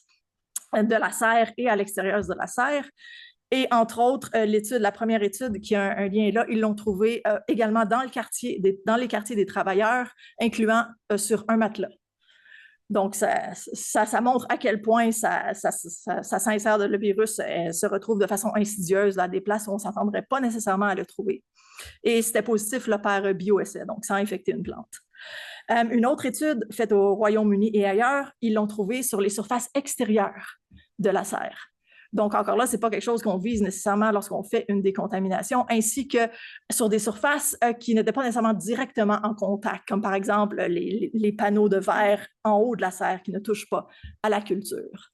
S4: de la serre et à l'extérieur de la serre. Et entre autres, la première étude qui a un lien là, ils l'ont trouvé également dans les quartiers des travailleurs, incluant sur un matelas. Donc, ça montre à quel point ça s'insère le virus se retrouve de façon insidieuse à des places où on ne s'attendrait pas nécessairement à le trouver. Et c'était positif là, par bioessai, donc sans infecter une plante. Une autre étude faite au Royaume-Uni et ailleurs, ils l'ont trouvé sur les surfaces extérieures de la serre. Donc, encore là, ce n'est pas quelque chose qu'on vise nécessairement lorsqu'on fait une décontamination, ainsi que sur des surfaces qui n'étaient pas nécessairement directement en contact, comme par exemple les panneaux de verre en haut de la serre qui ne touchent pas à la culture.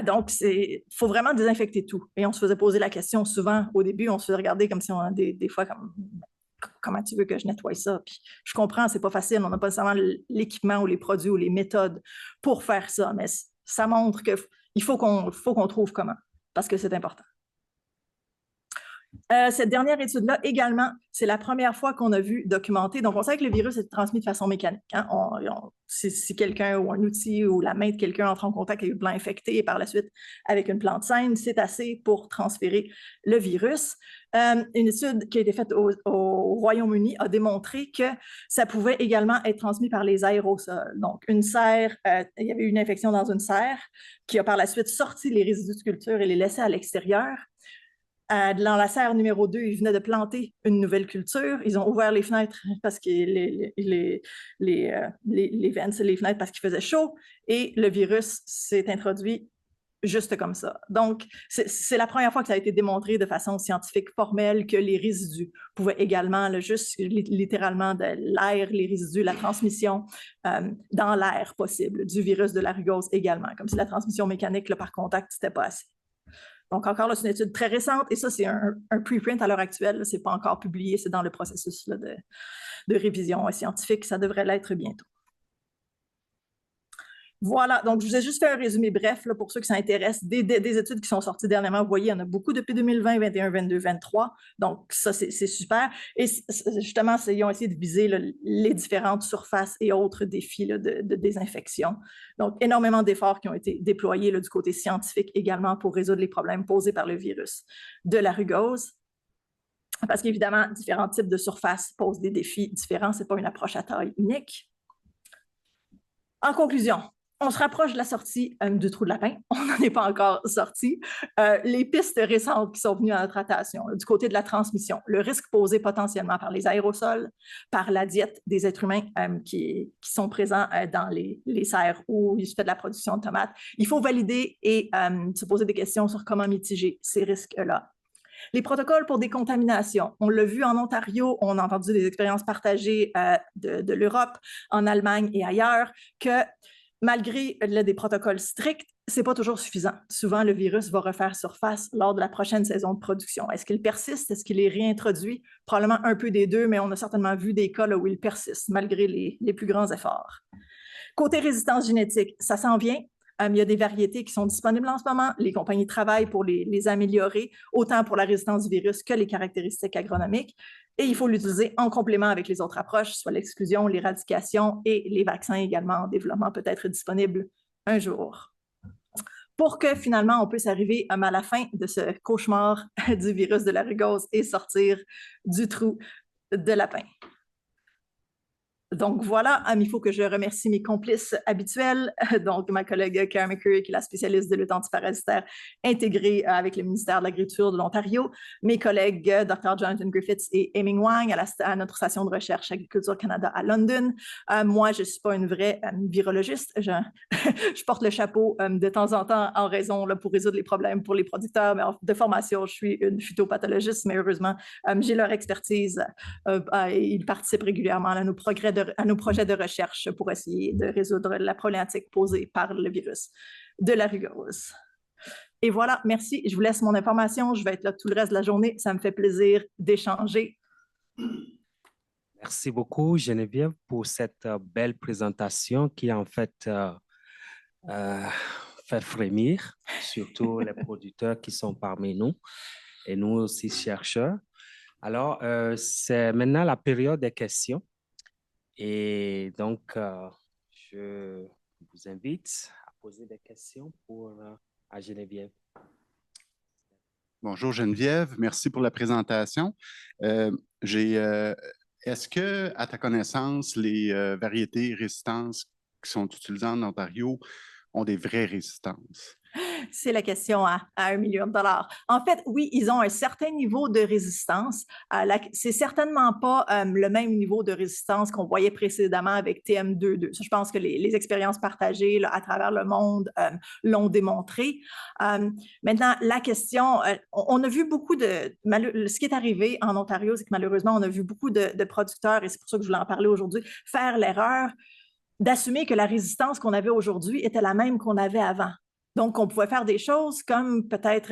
S4: Donc, il faut vraiment désinfecter tout. Et on se faisait poser la question souvent au début, on se faisait regarder comme si on a des fois comme... Comment tu veux que je nettoie ça? Puis, je comprends, c'est pas facile, on n'a pas nécessairement l'équipement ou les produits ou les méthodes pour faire ça, mais ça montre qu'il faut qu'on trouve comment, parce que c'est important. Cette dernière étude-là, également, c'est la première fois qu'on a vu documenter. Donc, on sait que le virus est transmis de façon mécanique. Hein? Si quelqu'un ou un outil ou la main de quelqu'un entre en contact avec une plante infectée et par la suite avec une plante saine, c'est assez pour transférer le virus. Une étude qui a été faite au Royaume-Uni a démontré que ça pouvait également être transmis par les aérosols. Donc, une serre, il y avait une infection dans une serre qui a par la suite sorti les résidus de culture et les laissé à l'extérieur. Dans la serre numéro 2, ils venaient de planter une nouvelle culture. Ils ont ouvert les fenêtres parce que les fenêtres parce qu'il faisait chaud et le virus s'est introduit juste comme ça. Donc, c'est la première fois que ça a été démontré de façon scientifique formelle que les résidus pouvaient également, juste littéralement de l'air, les résidus, la transmission dans l'air possible du virus de la rugose également, comme si la transmission mécanique là, par contact, c'était pas assez. Donc, encore là, c'est une étude très récente et ça, c'est un preprint à l'heure actuelle. Ce n'est pas encore publié, c'est dans le processus là, de révision scientifique. Ça devrait l'être bientôt. Voilà, donc je vous ai juste fait un résumé bref là, pour ceux qui s'intéressent des études qui sont sorties dernièrement. Vous voyez, il y en a beaucoup depuis 2020, 21, 22, 23. Donc, ça, c'est super. Et justement, ils ont essayé de viser là, les différentes surfaces et autres défis là, de désinfection. Donc, énormément d'efforts qui ont été déployés là, du côté scientifique également pour résoudre les problèmes posés par le virus de la rugose. Parce qu'évidemment, différents types de surfaces posent des défis différents. Ce n'est pas une approche à taille unique. En conclusion, on se rapproche de la sortie du trou de lapin. On n'en est pas encore sorti. Les pistes récentes qui sont venues à notre attention, là, du côté de la transmission, le risque posé potentiellement par les aérosols, par la diète des êtres humains qui sont présents dans les serres où il se fait de la production de tomates. Il faut valider et se poser des questions sur comment mitiger ces risques-là. Les protocoles pour décontamination. On l'a vu en Ontario, on a entendu des expériences partagées de l'Europe, en Allemagne et ailleurs, que malgré des protocoles stricts, ce n'est pas toujours suffisant. Souvent, le virus va refaire surface lors de la prochaine saison de production. Est-ce qu'il persiste? Est-ce qu'il est réintroduit? Probablement un peu des deux, mais on a certainement vu des cas là, où il persiste, malgré les plus grands efforts. Côté résistance génétique, ça s'en vient. Il y a des variétés qui sont disponibles en ce moment. Les compagnies travaillent pour les améliorer, autant pour la résistance du virus que les caractéristiques agronomiques. Et il faut l'utiliser en complément avec les autres approches, soit l'exclusion, l'éradication et les vaccins également en développement peut être disponibles un jour. Pour que finalement on puisse arriver à la fin de ce cauchemar du virus de la rugose et sortir du trou de lapin. Donc voilà, il faut que je remercie mes complices habituels, donc ma collègue Karen McCurry, qui est la spécialiste de lutte antiparasitaire intégrée avec le ministère de l'Agriculture de l'Ontario, mes collègues Dr. Jonathan Griffiths et Aiming Wang à notre station de recherche Agriculture Canada à London. Moi, je ne suis pas une vraie virologiste, je porte le chapeau de temps en temps en raison pour résoudre les problèmes pour les producteurs, mais de formation, je suis une phytopathologiste, mais heureusement, j'ai leur expertise et ils participent régulièrement à nos projets de recherche pour essayer de résoudre la problématique posée par le virus de la rugose. Et voilà, merci. Je vous laisse mon information. Je vais être là tout le reste de la journée. Ça me fait plaisir d'échanger.
S3: Merci beaucoup, Geneviève, pour cette belle présentation qui, en fait, fait frémir, surtout les producteurs qui sont parmi nous et nous aussi chercheurs. Alors, c'est maintenant la période des questions. Et donc, je vous invite à poser des questions à Geneviève.
S5: Bonjour Geneviève, merci pour la présentation. Est-ce que, à ta connaissance, les variétés résistantes qui sont utilisées en Ontario ont des vraies résistances?
S4: C'est la question à $1 million. En fait, oui, ils ont un certain niveau de résistance. C'est certainement pas le même niveau de résistance qu'on voyait précédemment avec TM22. Je pense que les expériences partagées là, à travers le monde l'ont démontré. Maintenant, la question, on a vu beaucoup ce qui est arrivé en Ontario, c'est que malheureusement, on a vu beaucoup de producteurs, et c'est pour ça que je voulais en parler aujourd'hui, faire l'erreur d'assumer que la résistance qu'on avait aujourd'hui était la même qu'on avait avant. Donc, on pouvait faire des choses comme peut-être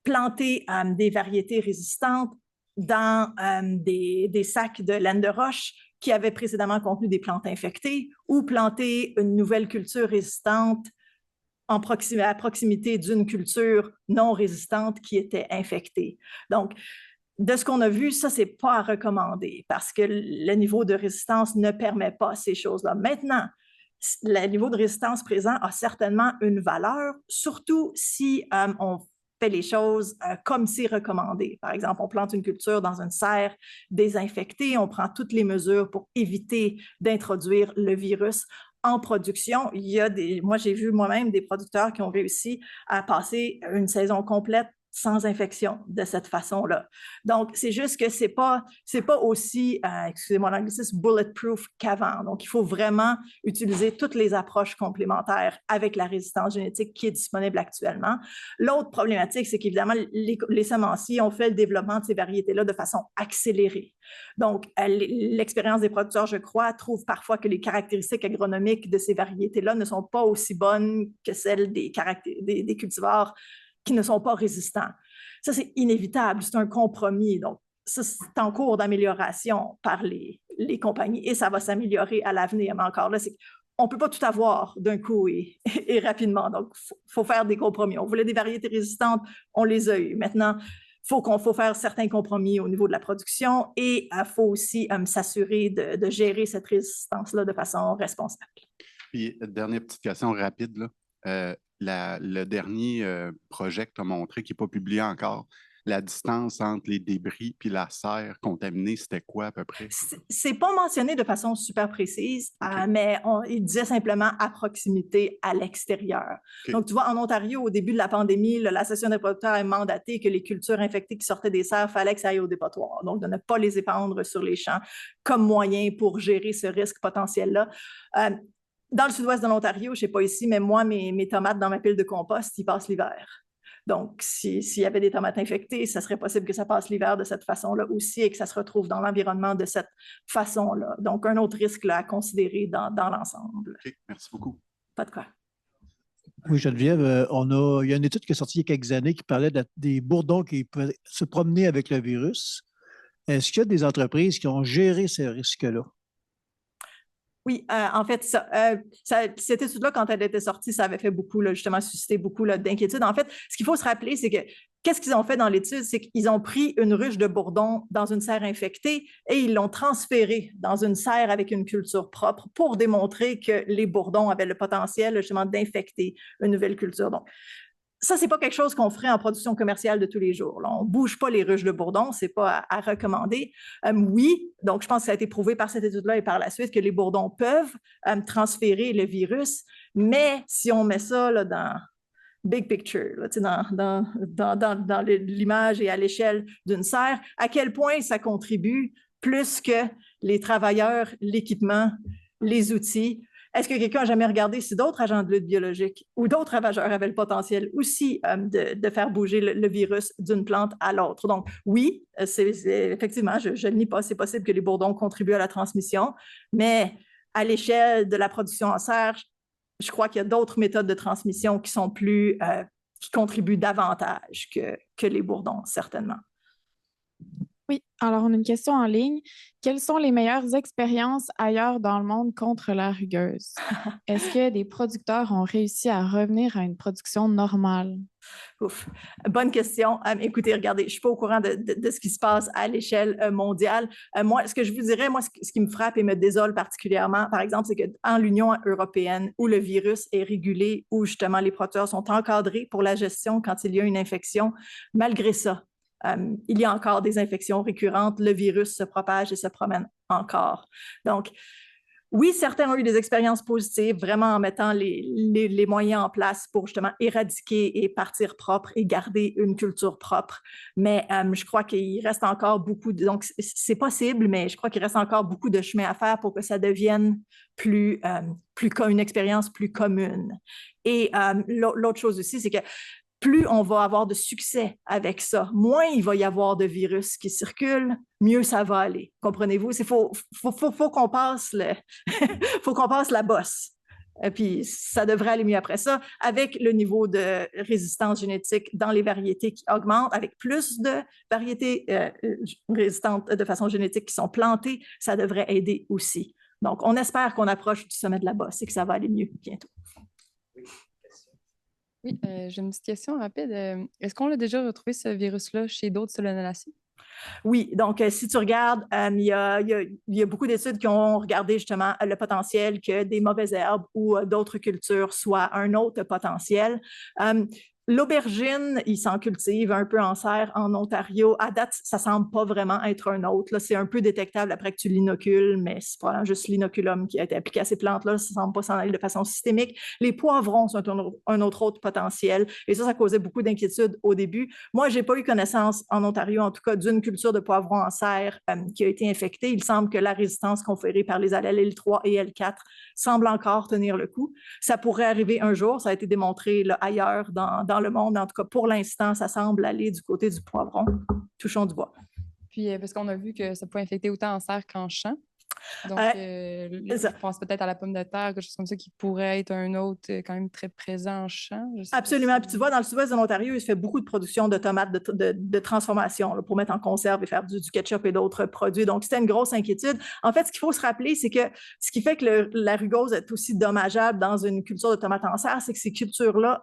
S4: planter des variétés résistantes dans des sacs de laine de roche qui avaient précédemment contenu des plantes infectées ou planter une nouvelle culture résistante à proximité d'une culture non résistante qui était infectée. Donc, de ce qu'on a vu, ça, ce n'est pas à recommander parce que le niveau de résistance ne permet pas ces choses-là. Maintenant, le niveau de résistance présent a certainement une valeur, surtout si on fait les choses comme c'est recommandé. Par exemple, on plante une culture dans une serre désinfectée, on prend toutes les mesures pour éviter d'introduire le virus en production. Moi, j'ai vu moi-même des producteurs qui ont réussi à passer une saison complète sans infection de cette façon-là. Donc, c'est juste que c'est pas aussi, excusez-moi l'anglicisme, bulletproof qu'avant. Donc, il faut vraiment utiliser toutes les approches complémentaires avec la résistance génétique qui est disponible actuellement. L'autre problématique, c'est qu'évidemment, les semenciers ont fait le développement de ces variétés-là de façon accélérée. Donc, l'expérience des producteurs, je crois, trouve parfois que les caractéristiques agronomiques de ces variétés-là ne sont pas aussi bonnes que celles des cultivars qui ne sont pas résistants. Ça, c'est inévitable, c'est un compromis. Donc, ça, c'est en cours d'amélioration par les compagnies et ça va s'améliorer à l'avenir. Mais encore là, on ne peut pas tout avoir d'un coup et rapidement. Donc, il faut faire des compromis. On voulait des variétés résistantes, on les a eues. Maintenant, il faut faire certains compromis au niveau de la production et il faut aussi s'assurer de gérer cette résistance-là de façon responsable.
S5: Puis, dernière petite question rapide, là. Le dernier projet que tu as montré, qui n'est pas publié encore, la distance entre les débris puis la serre contaminée, c'était quoi à peu près?
S4: C'est pas mentionné de façon super précise, okay. Mais il disait simplement à proximité à l'extérieur. Okay. Donc, tu vois, en Ontario, au début de la pandémie, l'Association des producteurs a mandaté que les cultures infectées qui sortaient des serres, il fallait que ça aille au dépotoir. Donc, de ne pas les épandre sur les champs comme moyen pour gérer ce risque potentiel-là. Dans le sud-ouest de l'Ontario, je ne sais pas ici, mais moi, mes tomates dans ma pile de compost, ils passent l'hiver. Donc, s'il y avait des tomates infectées, ça serait possible que ça passe l'hiver de cette façon-là aussi et que ça se retrouve dans l'environnement de cette façon-là. Donc, un autre risque là, à considérer dans l'ensemble.
S5: OK, merci beaucoup.
S4: Pas de quoi.
S6: Oui, Geneviève, il y a une étude qui est sortie il y a quelques années qui parlait des bourdons qui peuvent se promener avec le virus. Est-ce qu'il y a des entreprises qui ont géré ces risques-là?
S4: Oui, en fait, cette étude-là, quand elle était sortie, ça avait fait beaucoup, là, justement, suscité beaucoup d'inquiétude. En fait, ce qu'il faut se rappeler, c'est que qu'est-ce qu'ils ont fait dans l'étude? C'est qu'ils ont pris une ruche de bourdon dans une serre infectée et ils l'ont transférée dans une serre avec une culture propre pour démontrer que les bourdons avaient le potentiel, justement, d'infecter une nouvelle culture. Donc, ça, c'est pas quelque chose qu'on ferait en production commerciale de tous les jours. Là. On ne bouge pas les ruches de bourdon, c'est pas à recommander. Oui, donc je pense que ça a été prouvé par cette étude-là et par la suite que les bourdons peuvent transférer le virus, mais si on met ça là, dans big picture, là, dans l'image et à l'échelle d'une serre, à quel point ça contribue plus que les travailleurs, l'équipement, les outils. Est-ce que quelqu'un a jamais regardé si d'autres agents de lutte biologique ou d'autres ravageurs avaient le potentiel aussi de faire bouger le virus d'une plante à l'autre? Donc, oui, effectivement, je ne nie pas, c'est possible que les bourdons contribuent à la transmission, mais à l'échelle de la production en serre, je crois qu'il y a d'autres méthodes de transmission qui sont qui contribuent davantage que les bourdons, certainement.
S7: Oui, alors on a une question en ligne. Quelles sont les meilleures expériences ailleurs dans le monde contre la rugueuse? Est-ce que des producteurs ont réussi à revenir à une production normale?
S4: Ouf, bonne question. Écoutez, regardez, je ne suis pas au courant de ce qui se passe à l'échelle mondiale. Moi, ce que je vous dirais, moi, ce qui me frappe et me désole particulièrement, par exemple, c'est qu'en l'Union européenne, où le virus est régulé, où justement les producteurs sont encadrés pour la gestion quand il y a une infection, malgré ça, il y a encore des infections récurrentes, le virus se propage et se promène encore. Donc, oui, certains ont eu des expériences positives, vraiment en mettant les moyens en place pour justement éradiquer et partir propre et garder une culture propre. Mais je crois qu'il reste encore beaucoup donc c'est possible, mais je crois qu'il reste encore beaucoup de chemin à faire pour que ça devienne une expérience plus commune. Et l'autre chose aussi, c'est que plus on va avoir de succès avec ça, moins il va y avoir de virus qui circulent, mieux ça va aller. Comprenez-vous? Il faut qu'on passe faut qu'on passe la bosse. Et puis, ça devrait aller mieux après ça. Avec le niveau de résistance génétique dans les variétés qui augmente, avec plus de variétés résistantes de façon génétique qui sont plantées, ça devrait aider aussi. Donc, on espère qu'on approche du sommet de la bosse et que ça va aller mieux bientôt.
S8: Oui, j'ai une petite question rapide. Est-ce qu'on a déjà retrouvé ce virus-là chez d'autres solanaceae?
S4: Oui, donc si tu regardes, il y a beaucoup d'études qui ont regardé justement le potentiel que des mauvaises herbes ou d'autres cultures soient un autre potentiel. L'aubergine, il s'en cultive un peu en serre en Ontario. À date, ça ne semble pas vraiment être un autre. Là, c'est un peu détectable après que tu l'inocules, mais c'est probablement juste l'inoculum qui a été appliqué à ces plantes-là. Ça ne semble pas s'en aller de façon systémique. Les poivrons sont un autre potentiel. Et ça causait beaucoup d'inquiétude au début. Moi, je n'ai pas eu connaissance en Ontario, en tout cas, d'une culture de poivrons en serre qui a été infectée. Il semble que la résistance conférée par les allèles L3 et L4 semble encore tenir le coup. Ça pourrait arriver un jour. Ça a été démontré là, ailleurs dans le monde. En tout cas, pour l'instant, ça semble aller du côté du poivron. Touchons du bois.
S8: Puis, parce qu'on a vu que ça peut infecter autant en serre qu'en champ. Donc, je pense peut-être à la pomme de terre, quelque chose comme ça qui pourrait être un autre quand même très présent en champ.
S4: Absolument. Puis tu vois, dans le sud-ouest de l'Ontario, il se fait beaucoup de production de tomates de transformation là, pour mettre en conserve et faire du ketchup et d'autres produits. Donc, c'était une grosse inquiétude. En fait, ce qu'il faut se rappeler, c'est que ce qui fait que la rugose est aussi dommageable dans une culture de tomates en serre, c'est que ces cultures-là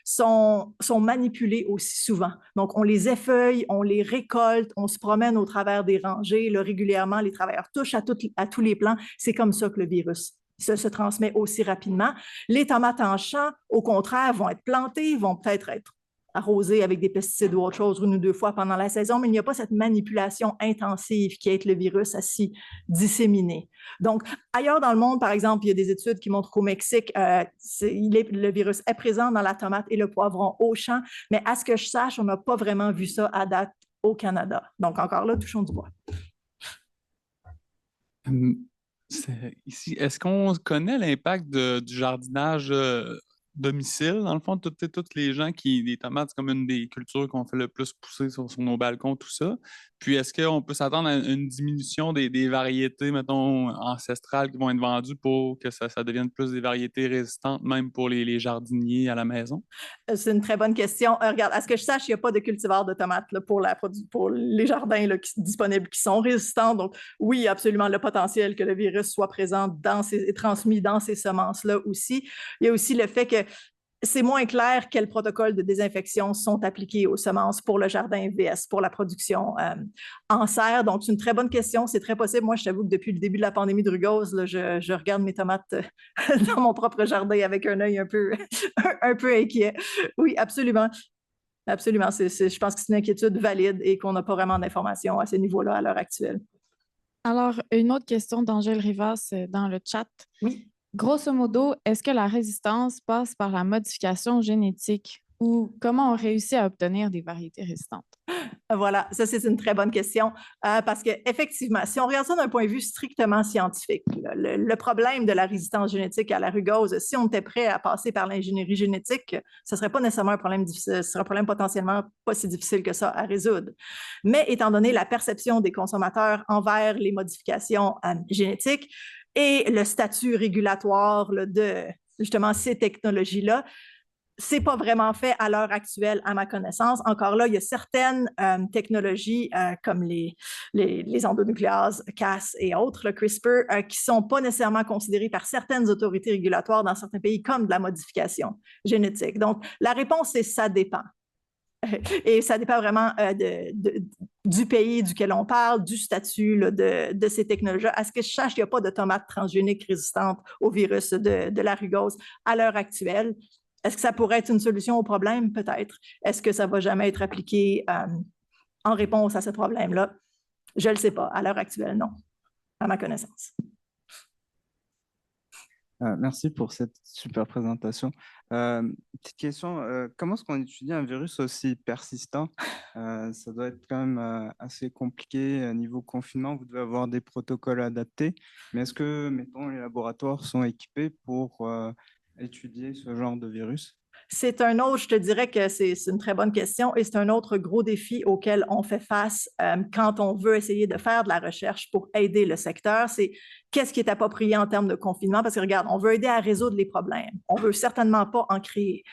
S4: sont manipulées aussi souvent. Donc, on les effeuille, on les récolte, on se promène au travers des rangées. Là, régulièrement, les travailleurs touchent à tous les plants. C'est comme ça que le virus se transmet aussi rapidement. Les tomates en champ, au contraire, vont être plantées, vont peut-être être arrosées avec des pesticides ou autre chose 1 ou 2 fois pendant la saison, mais il n'y a pas cette manipulation intensive qui aide le virus à s'y disséminer. Donc, ailleurs dans le monde, par exemple, il y a des études qui montrent qu'au Mexique, le virus est présent dans la tomate et le poivron au champ, mais à ce que je sache, on n'a pas vraiment vu ça à date au Canada. Donc, encore là, touchons du bois.
S9: Ici, est-ce qu'on connaît l'impact du jardinage domicile, dans le fond, tous les gens les tomates, c'est comme une des cultures qu'on fait le plus pousser sur nos balcons, tout ça. Puis, est-ce qu'on peut s'attendre à une diminution des variétés, mettons, ancestrales qui vont être vendues pour que ça devienne plus des variétés résistantes, même pour les jardiniers à la maison?
S4: C'est une très bonne question. Regarde, à ce que je sache, il n'y a pas de cultivar de tomates là, pour les jardins là, disponibles qui sont résistants. Donc, oui, absolument, le potentiel que le virus soit présent et transmis dans ces semences-là aussi. Il y a aussi le fait que c'est moins clair quels protocoles de désinfection sont appliqués aux semences pour le jardin VS, pour la production en serre. Donc, c'est une très bonne question. C'est très possible. Moi, je t'avoue que depuis le début de la pandémie de rugose, là, je regarde mes tomates dans mon propre jardin avec un œil un peu inquiet. Oui, absolument. Absolument. Je pense que c'est une inquiétude valide et qu'on n'a pas vraiment d'informations à ce niveau-là à l'heure actuelle.
S7: Alors, une autre question d'Angèle Rivas dans le chat.
S4: Oui.
S7: Grosso modo, est-ce que la résistance passe par la modification génétique ou comment on réussit à obtenir des variétés résistantes?
S4: Voilà, ça c'est une très bonne question parce qu'effectivement, si on regarde ça d'un point de vue strictement scientifique, le problème de la résistance génétique à la rugose, si on était prêt à passer par l'ingénierie génétique, ce ne serait pas nécessairement un problème difficile, ce serait un problème potentiellement pas si difficile que ça à résoudre. Mais étant donné la perception des consommateurs envers les modifications génétiques et le statut régulatoire là, de justement ces technologies-là, c'est pas vraiment fait à l'heure actuelle, à ma connaissance. Encore là, il y a certaines technologies comme les endonucléases, Cas et autres, le CRISPR, qui sont pas nécessairement considérées par certaines autorités régulatoires dans certains pays comme de la modification génétique. Donc, la réponse, c'est ça dépend. Et ça dépend vraiment du pays duquel on parle, du statut là, de ces technologies. À ce que je sache, il n'y a pas de tomates transgéniques résistantes au virus de la rugose à l'heure actuelle. Est-ce que ça pourrait être une solution au problème? Peut-être. Est-ce que ça ne va jamais être appliqué en réponse à ce problème-là? Je ne le sais pas. À l'heure actuelle, non, à ma connaissance.
S10: Merci pour cette super présentation. Petite question, comment est-ce qu'on étudie un virus aussi persistant? Ça doit être quand même assez compliqué niveau confinement. Vous devez avoir des protocoles adaptés. Mais est-ce que, mettons, les laboratoires sont équipés pour étudier ce genre de virus?
S4: C'est un autre, je te dirais que c'est une très bonne question et c'est un autre gros défi auquel on fait face quand on veut essayer de faire de la recherche pour aider le secteur. C'est qu'est-ce qui est approprié en termes de confinement? Parce que regarde, on veut aider à résoudre les problèmes. On ne veut certainement pas en créer.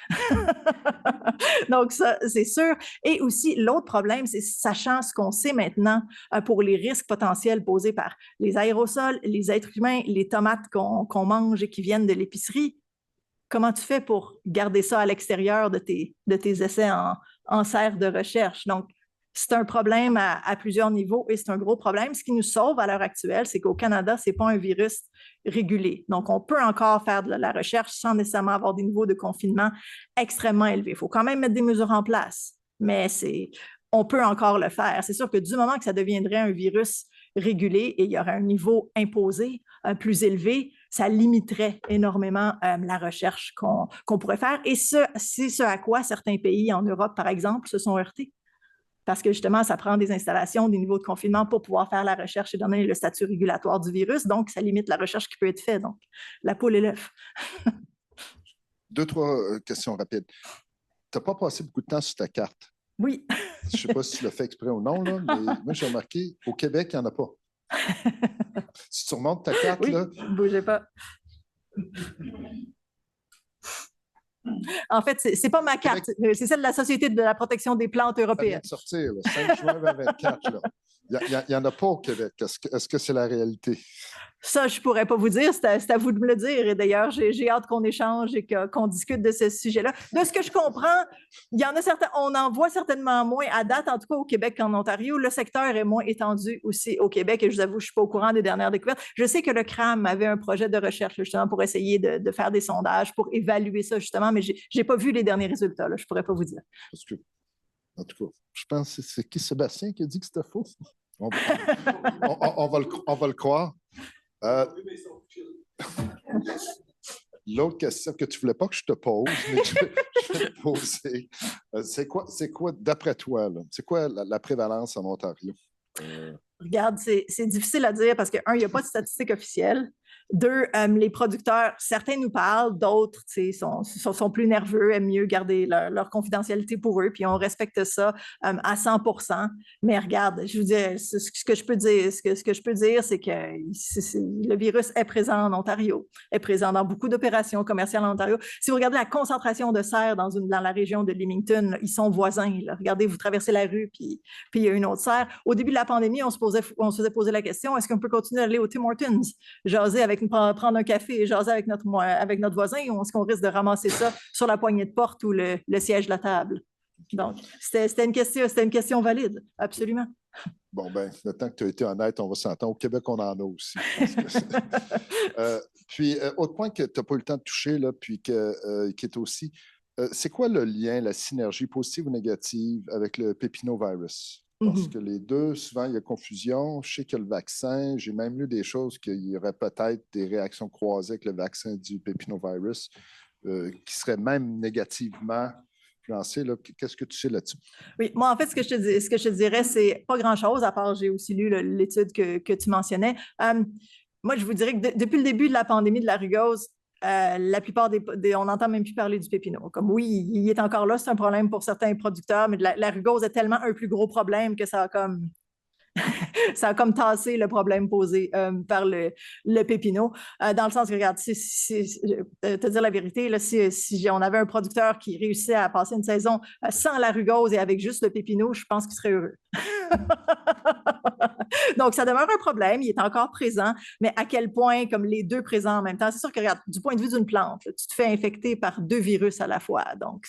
S4: Donc ça, c'est sûr. Et aussi, l'autre problème, c'est sachant ce qu'on sait maintenant pour les risques potentiels posés par les aérosols, les êtres humains, les tomates qu'on mange et qui viennent de l'épicerie. Comment tu fais pour garder ça à l'extérieur de tes essais en serre de recherche? Donc, c'est un problème à plusieurs niveaux et c'est un gros problème. Ce qui nous sauve à l'heure actuelle, c'est qu'au Canada, ce n'est pas un virus régulé. Donc, on peut encore faire de la recherche sans nécessairement avoir des niveaux de confinement extrêmement élevés. Il faut quand même mettre des mesures en place, mais on peut encore le faire. C'est sûr que du moment que ça deviendrait un virus régulé et il y aurait un niveau imposé plus élevé, ça limiterait énormément la recherche qu'on pourrait faire. Et c'est ce à quoi certains pays en Europe, par exemple, se sont heurtés. Parce que justement, ça prend des installations, des niveaux de confinement pour pouvoir faire la recherche et donner le statut régulatoire du virus. Donc, ça limite la recherche qui peut être faite. Donc, la poule et l'œuf.
S1: 2-3 questions rapides. Tu n'as pas passé beaucoup de temps sur ta carte.
S4: Oui.
S1: Je ne sais pas si tu l'as fait exprès ou non, là, mais moi, j'ai remarqué, au Québec, il n'y en a pas. Si tu remontes ta carte,
S4: oui,
S1: là...
S4: ne bougez pas. En fait, ce n'est pas ma carte, c'est celle de la Société de la protection des plantes européennes.
S1: Ça vient de sortir, le 5 juin 2024. Là. Il n'y en a pas au Québec. Est-ce que c'est la réalité?
S4: Ça, je ne pourrais pas vous dire. C'est à vous de me le dire. Et d'ailleurs, j'ai hâte qu'on échange et qu'on discute de ce sujet-là. De ce que je comprends, il y en a certains, on en voit certainement moins à date, en tout cas au Québec qu'en Ontario. Le secteur est moins étendu aussi au Québec et je vous avoue, je ne suis pas au courant des dernières découvertes. Je sais que le CRAM avait un projet de recherche justement pour essayer de faire des sondages, pour évaluer ça justement, mais je n'ai pas vu les derniers résultats. Là. Je ne pourrais pas vous dire.
S1: Parce que, en tout cas, je pense que c'est qui, Sébastien, qui a dit que c'était faux? On va le croire. L'autre question que tu ne voulais pas que je te pose, mais je vais te poser. C'est quoi d'après toi, c'est quoi la prévalence en Ontario?
S4: Regarde, c'est difficile à dire parce que, il n'y a pas de statistiques officielles. 2, les producteurs, certains nous parlent, d'autres sont plus nerveux, aiment mieux garder leur confidentialité pour eux, puis on respecte ça à 100%. Mais regarde, je veux dire, ce que je peux dire, c'est que le virus est présent en Ontario, est présent dans beaucoup d'opérations commerciales en Ontario. Si vous regardez la concentration de serres dans la région de Leamington, là, ils sont voisins. Là. Regardez, vous traversez la rue, puis il y a une autre serre. Au début de la pandémie, on se faisait poser la question, est-ce qu'on peut continuer à aller au Tim Hortons, prendre un café et jaser avec notre voisin, ou est-ce qu'on risque de ramasser ça sur la poignée de porte ou le siège de la table? Donc, c'était une question valide, absolument.
S1: Bon, ben, le temps que tu as été honnête, on va s'entendre. Au Québec, on en a aussi. Puis, autre point que tu n'as pas eu le temps de toucher, là, puis qui est aussi, c'est quoi le lien, la synergie positive ou négative avec le pépinovirus? Parce que les deux, souvent, il y a confusion. Je sais que le vaccin, j'ai même lu des choses qu'il y aurait peut-être des réactions croisées avec le vaccin du pépinovirus qui seraient même négativement influencées. Qu'est-ce que tu sais là-dessus?
S4: Oui, moi, en fait, ce que je te dirais, c'est pas grand-chose, à part j'ai aussi lu l'étude que tu mentionnais. Moi, je vous dirais que depuis le début de la pandémie de la rugose, la plupart on n'entend même plus parler du pépino. Comme oui, il est encore là, c'est un problème pour certains producteurs, mais la rugose est tellement un plus gros problème que ça a comme ça a comme tassé le problème posé par le pépino. Dans le sens que, regarde, te dire la vérité, là, si on avait un producteur qui réussissait à passer une saison sans la rugose et avec juste le pépino, je pense qu'il serait heureux. Donc, ça demeure un problème, il est encore présent, mais à quel point, comme les deux présents en même temps, c'est sûr que, regarde, du point de vue d'une plante, là, tu te fais infecter par 2 virus à la fois. Donc,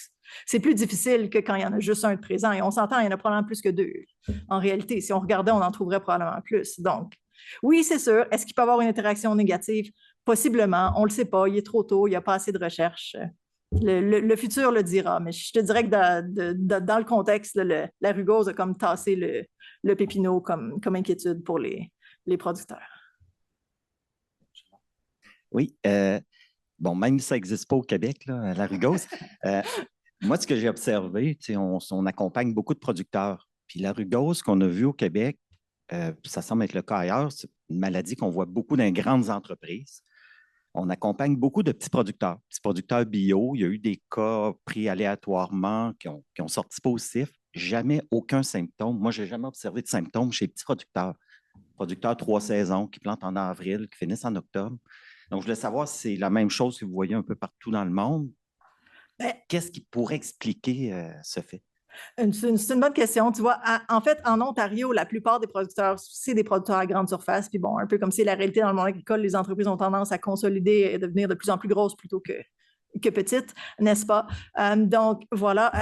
S4: c'est plus difficile que quand il y en a juste un de présent. Et on s'entend, il y en a probablement plus que 2. En réalité, si on regardait, on en trouverait probablement plus. Donc, oui, c'est sûr. Est-ce qu'il peut y avoir une interaction négative? Possiblement. On ne le sait pas. Il est trop tôt. Il n'y a pas assez de recherche. Le futur le dira. Mais je te dirais que dans le contexte, la rugose a comme tassé le pépino comme inquiétude pour les producteurs.
S11: Oui. Bon, même si ça n'existe pas au Québec, là, la rugose. Moi, ce que j'ai observé, on accompagne beaucoup de producteurs. Puis la rugose qu'on a vue au Québec, ça semble être le cas ailleurs, c'est une maladie qu'on voit beaucoup dans les grandes entreprises. On accompagne beaucoup de petits producteurs bio. Il y a eu des cas pris aléatoirement qui ont sorti positifs. Jamais aucun symptôme. Moi, je n'ai jamais observé de symptômes chez les petits producteurs. Producteurs 3 saisons qui plantent en avril, qui finissent en octobre. Donc, je voulais savoir si c'est la même chose que vous voyez un peu partout dans le monde. Qu'est-ce qui pourrait expliquer ce fait?
S4: C'est une bonne question. Tu vois, en fait, en Ontario, la plupart des producteurs, c'est des producteurs à grande surface. Puis bon, un peu comme c'est la réalité dans le monde agricole, les entreprises ont tendance à consolider et devenir de plus en plus grosses plutôt que petites, n'est-ce pas? Donc, voilà.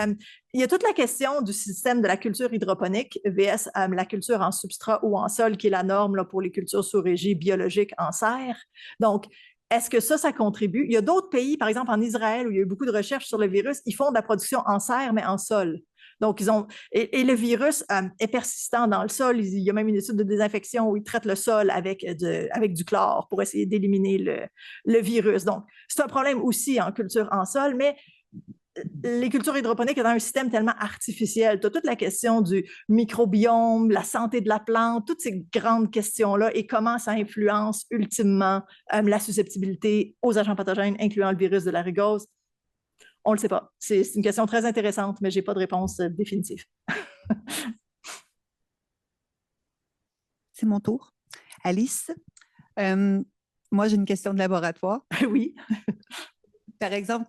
S4: Il y a toute la question du système de la culture hydroponique vs la culture en substrat ou en sol, qui est la norme là, pour les cultures sous régie biologique en serre. Donc, est-ce que ça contribue? Il y a d'autres pays, par exemple en Israël, où il y a eu beaucoup de recherches sur le virus, ils font de la production en serre, mais en sol. Donc, et le virus est persistant dans le sol. Il y a même une étude de désinfection où ils traitent le sol avec du chlore pour essayer d'éliminer le virus. Donc, c'est un problème aussi en culture en sol, mais les cultures hydroponiques est dans un système tellement artificiel. Tu as toute la question du microbiome, la santé de la plante, toutes ces grandes questions-là et comment ça influence ultimement la susceptibilité aux agents pathogènes, incluant le virus de la rugose. On ne le sait pas. C'est une question très intéressante, mais je n'ai pas de réponse définitive.
S12: C'est mon tour. Alice, moi, j'ai une question de laboratoire.
S4: Oui.
S12: Par exemple,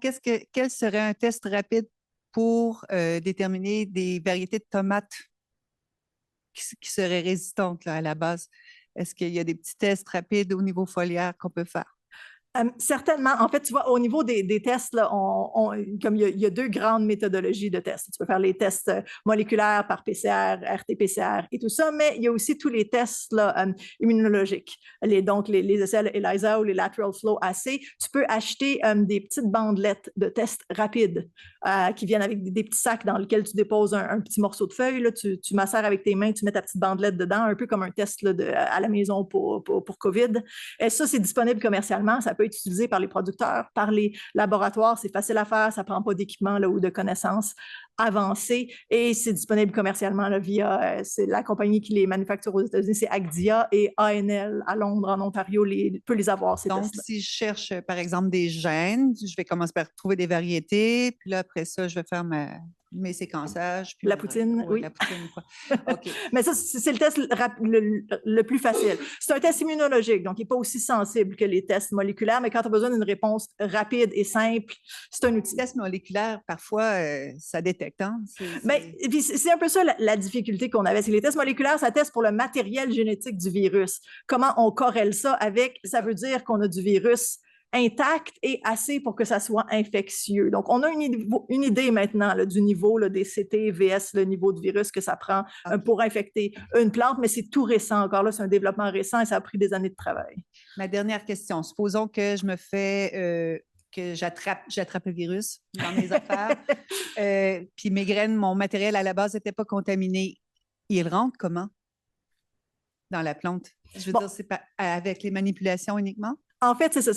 S12: quel serait un test rapide pour déterminer des variétés de tomates qui seraient résistantes là, à la base? Est-ce qu'il y a des petits tests rapides au niveau foliaire qu'on peut faire?
S4: Certainement. En fait, tu vois, au niveau des tests, là, comme il y a 2 grandes méthodologies de tests. Tu peux faire les tests moléculaires par PCR, RT-PCR et tout ça, mais il y a aussi tous les tests là, immunologiques. Donc, les essais ELISA ou les lateral flow assay. Tu peux acheter des petites bandelettes de tests rapides qui viennent avec des petits sacs dans lesquels tu déposes un petit morceau de feuille. Là, tu macères avec tes mains, tu mets ta petite bandelette dedans, un peu comme un test là, à la maison pour COVID. Et ça, c'est disponible commercialement. Ça peut peut être utilisé par les producteurs, par les laboratoires. C'est facile à faire, ça ne prend pas d'équipement ou de connaissances avancées et c'est disponible commercialement là, via c'est la compagnie qui les manufacture aux États-Unis, c'est Agdia et ANL à Londres, en Ontario, peut les avoir, ces
S12: Donc,
S4: tests-là.
S12: si je cherche, par exemple, des gènes, je vais commencer par trouver des variétés, puis là, après ça, je vais faire mes séquençages. Puis
S4: la poutine, oui.
S12: La poutine, quoi. OK.
S4: Mais ça, c'est le test le plus facile. C'est un test immunologique, donc il n'est pas aussi sensible que les tests moléculaires, mais quand tu as besoin d'une réponse rapide et simple, c'est un outil.
S12: Les tests moléculaires, parfois, ça détecte. Hein?
S4: C'est un peu ça la difficulté qu'on avait. C'est que les tests moléculaires, ça teste pour le matériel génétique du virus. Comment on corrèle ça avec, ça veut dire qu'on a du virus intact et assez pour que ça soit infectieux. Donc, on a une idée maintenant là, du niveau là, des CT vs le niveau de virus que ça prend pour infecter une plante, mais c'est tout récent. Encore là, c'est un développement récent et ça a pris des années de travail.
S12: Ma dernière question. Supposons que je me fais... que j'attrape le virus dans mes affaires, puis mes graines, mon matériel à la base n'était pas contaminé. Il rentre comment dans la plante? Je veux dire, c'est pas avec les manipulations uniquement?
S4: En fait, c'est ça.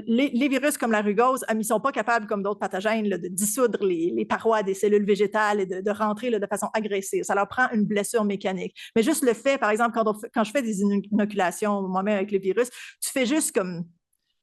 S4: Les virus comme la rugose, ils ne sont pas capables, comme d'autres pathogènes, là, de dissoudre les parois des cellules végétales et de rentrer là, de façon agressive. Ça leur prend une blessure mécanique. Mais juste le fait, par exemple, quand je fais des inoculations moi-même avec les virus, tu fais juste comme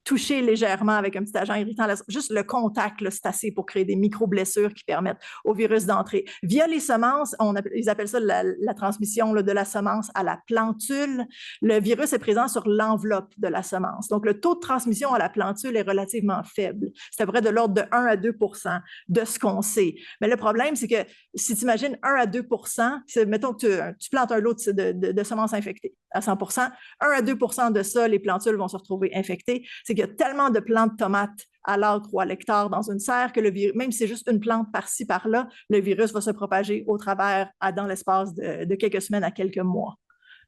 S4: toucher légèrement avec un petit agent irritant. Juste le contact, c'est assez pour créer des micro-blessures qui permettent au virus d'entrer. Via les semences, ils appellent ça la transmission là, de la semence à la plantule. Le virus est présent sur l'enveloppe de la semence. Donc, le taux de transmission à la plantule est relativement faible. C'est à peu près de l'ordre de 1 à 2 % de ce qu'on sait. Mais le problème, c'est que si tu imagines 1 à 2 %, mettons que tu plantes un lot de semences infectées à 100 %, 1 à 2 % de ça, les plantules vont se retrouver infectées. C'est qu'il y a tellement de plantes de tomates à l'acre ou à l'hectare dans une serre que même si c'est juste une plante par-ci, par-là, le virus va se propager au travers dans l'espace de quelques semaines à quelques mois.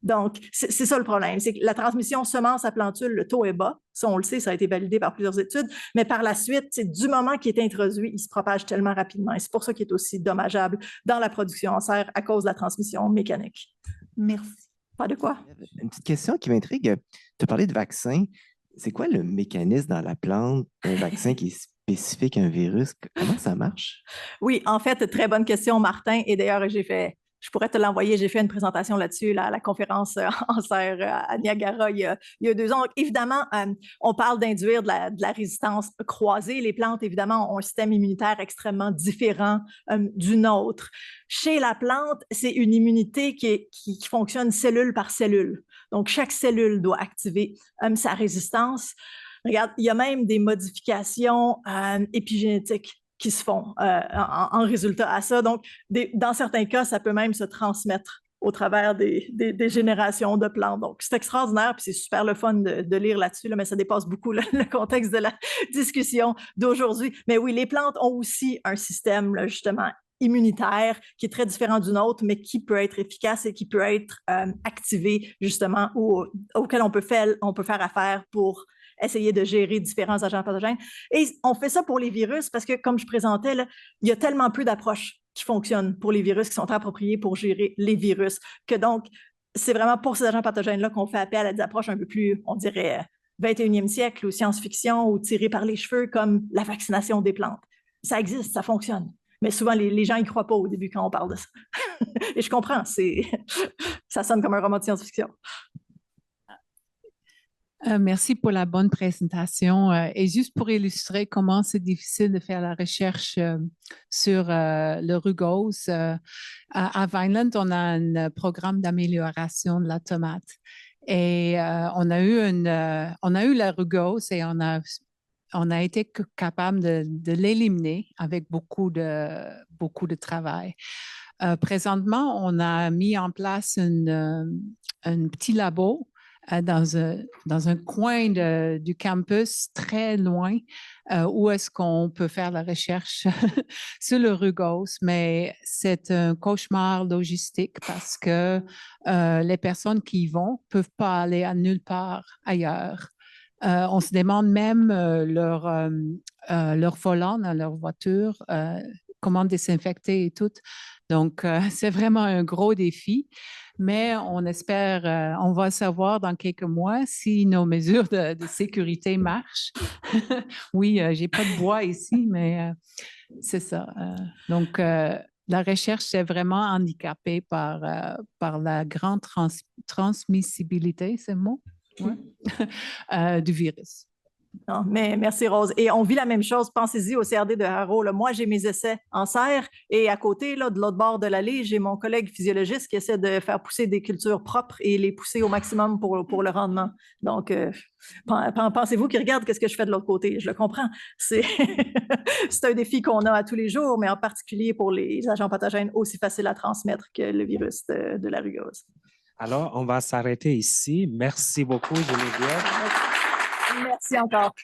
S4: Donc, c'est ça le problème. C'est que la transmission semence à plantule, le taux est bas. Ça, on le sait, ça a été validé par plusieurs études. Mais par la suite, du moment qu'il est introduit, il se propage tellement rapidement. Et c'est pour ça qu'il est aussi dommageable dans la production en serre à cause de la transmission mécanique.
S12: Merci.
S4: Pas de quoi?
S13: Une petite question qui m'intrigue. Tu as parlé de vaccin. C'est quoi le mécanisme dans la plante d'un vaccin qui est spécifique à un virus? Comment ça marche?
S4: Oui, en fait, très bonne question, Martin. Et d'ailleurs, je pourrais te l'envoyer, j'ai fait une présentation là-dessus à la conférence en serre à Niagara il y a 2 ans. Donc, évidemment, on parle d'induire de la résistance croisée. Les plantes, évidemment, ont un système immunitaire extrêmement différent du nôtre. Chez la plante, c'est une immunité qui fonctionne cellule par cellule. Donc, chaque cellule doit activer sa résistance. Regarde, il y a même des modifications épigénétiques qui se font en résultat à ça. Donc, dans certains cas, ça peut même se transmettre au travers des générations de plantes. Donc, c'est extraordinaire, puis c'est super le fun de lire là-dessus, mais ça dépasse beaucoup le contexte de la discussion d'aujourd'hui. Mais oui, les plantes ont aussi un système, là, justement, immunitaire qui est très différent du nôtre, mais qui peut être efficace et qui peut être activé, justement, auquel on peut faire affaire pour essayer de gérer différents agents pathogènes. Et on fait ça pour les virus parce que, comme je présentais, là, il y a tellement peu d'approches qui fonctionnent pour les virus, qui sont appropriées pour gérer les virus, que donc, c'est vraiment pour ces agents pathogènes-là qu'on fait appel à des approches un peu plus, on dirait, 21e siècle ou science-fiction ou tirées par les cheveux, comme la vaccination des plantes. Ça existe, ça fonctionne. Mais souvent, les gens n'y croient pas au début quand on parle de ça. Et je comprends, ça sonne comme un roman de science-fiction.
S14: Merci pour la bonne présentation. Et juste pour illustrer comment c'est difficile de faire la recherche sur le rugose, à Vineland, on a un programme d'amélioration de la tomate. Et on a eu la rugose et on a été capable de l'éliminer avec beaucoup de travail. Présentement, on a mis en place un petit labo dans un coin du campus très loin où est-ce qu'on peut faire la recherche sur le rugose, mais c'est un cauchemar logistique parce que les personnes qui y vont ne peuvent pas aller à nulle part ailleurs. On se demande même leur volant dans leur voiture, comment désinfecter et tout. Donc, c'est vraiment un gros défi. mais on espère, on va savoir dans quelques mois si nos mesures de sécurité marchent. Oui, j'ai pas de bois ici, mais c'est ça. Donc, la recherche est vraiment handicapée par la grande transmissibilité, c'est le mot? Ouais. Du virus.
S4: Non, mais merci, Rose. Et on vit la même chose. Pensez-y au CRD de Haro. Là. Moi, j'ai mes essais en serre et à côté, là, de l'autre bord de l'allée, j'ai mon collègue physiologiste qui essaie de faire pousser des cultures propres et les pousser au maximum pour le rendement. Donc, pensez-vous qu'il regarde ce que je fais de l'autre côté? Je le comprends. C'est un défi qu'on a à tous les jours, mais en particulier pour les agents pathogènes aussi faciles à transmettre que le virus de la rugose.
S3: Alors, on va s'arrêter ici. Merci beaucoup, Geneviève.
S4: Merci encore.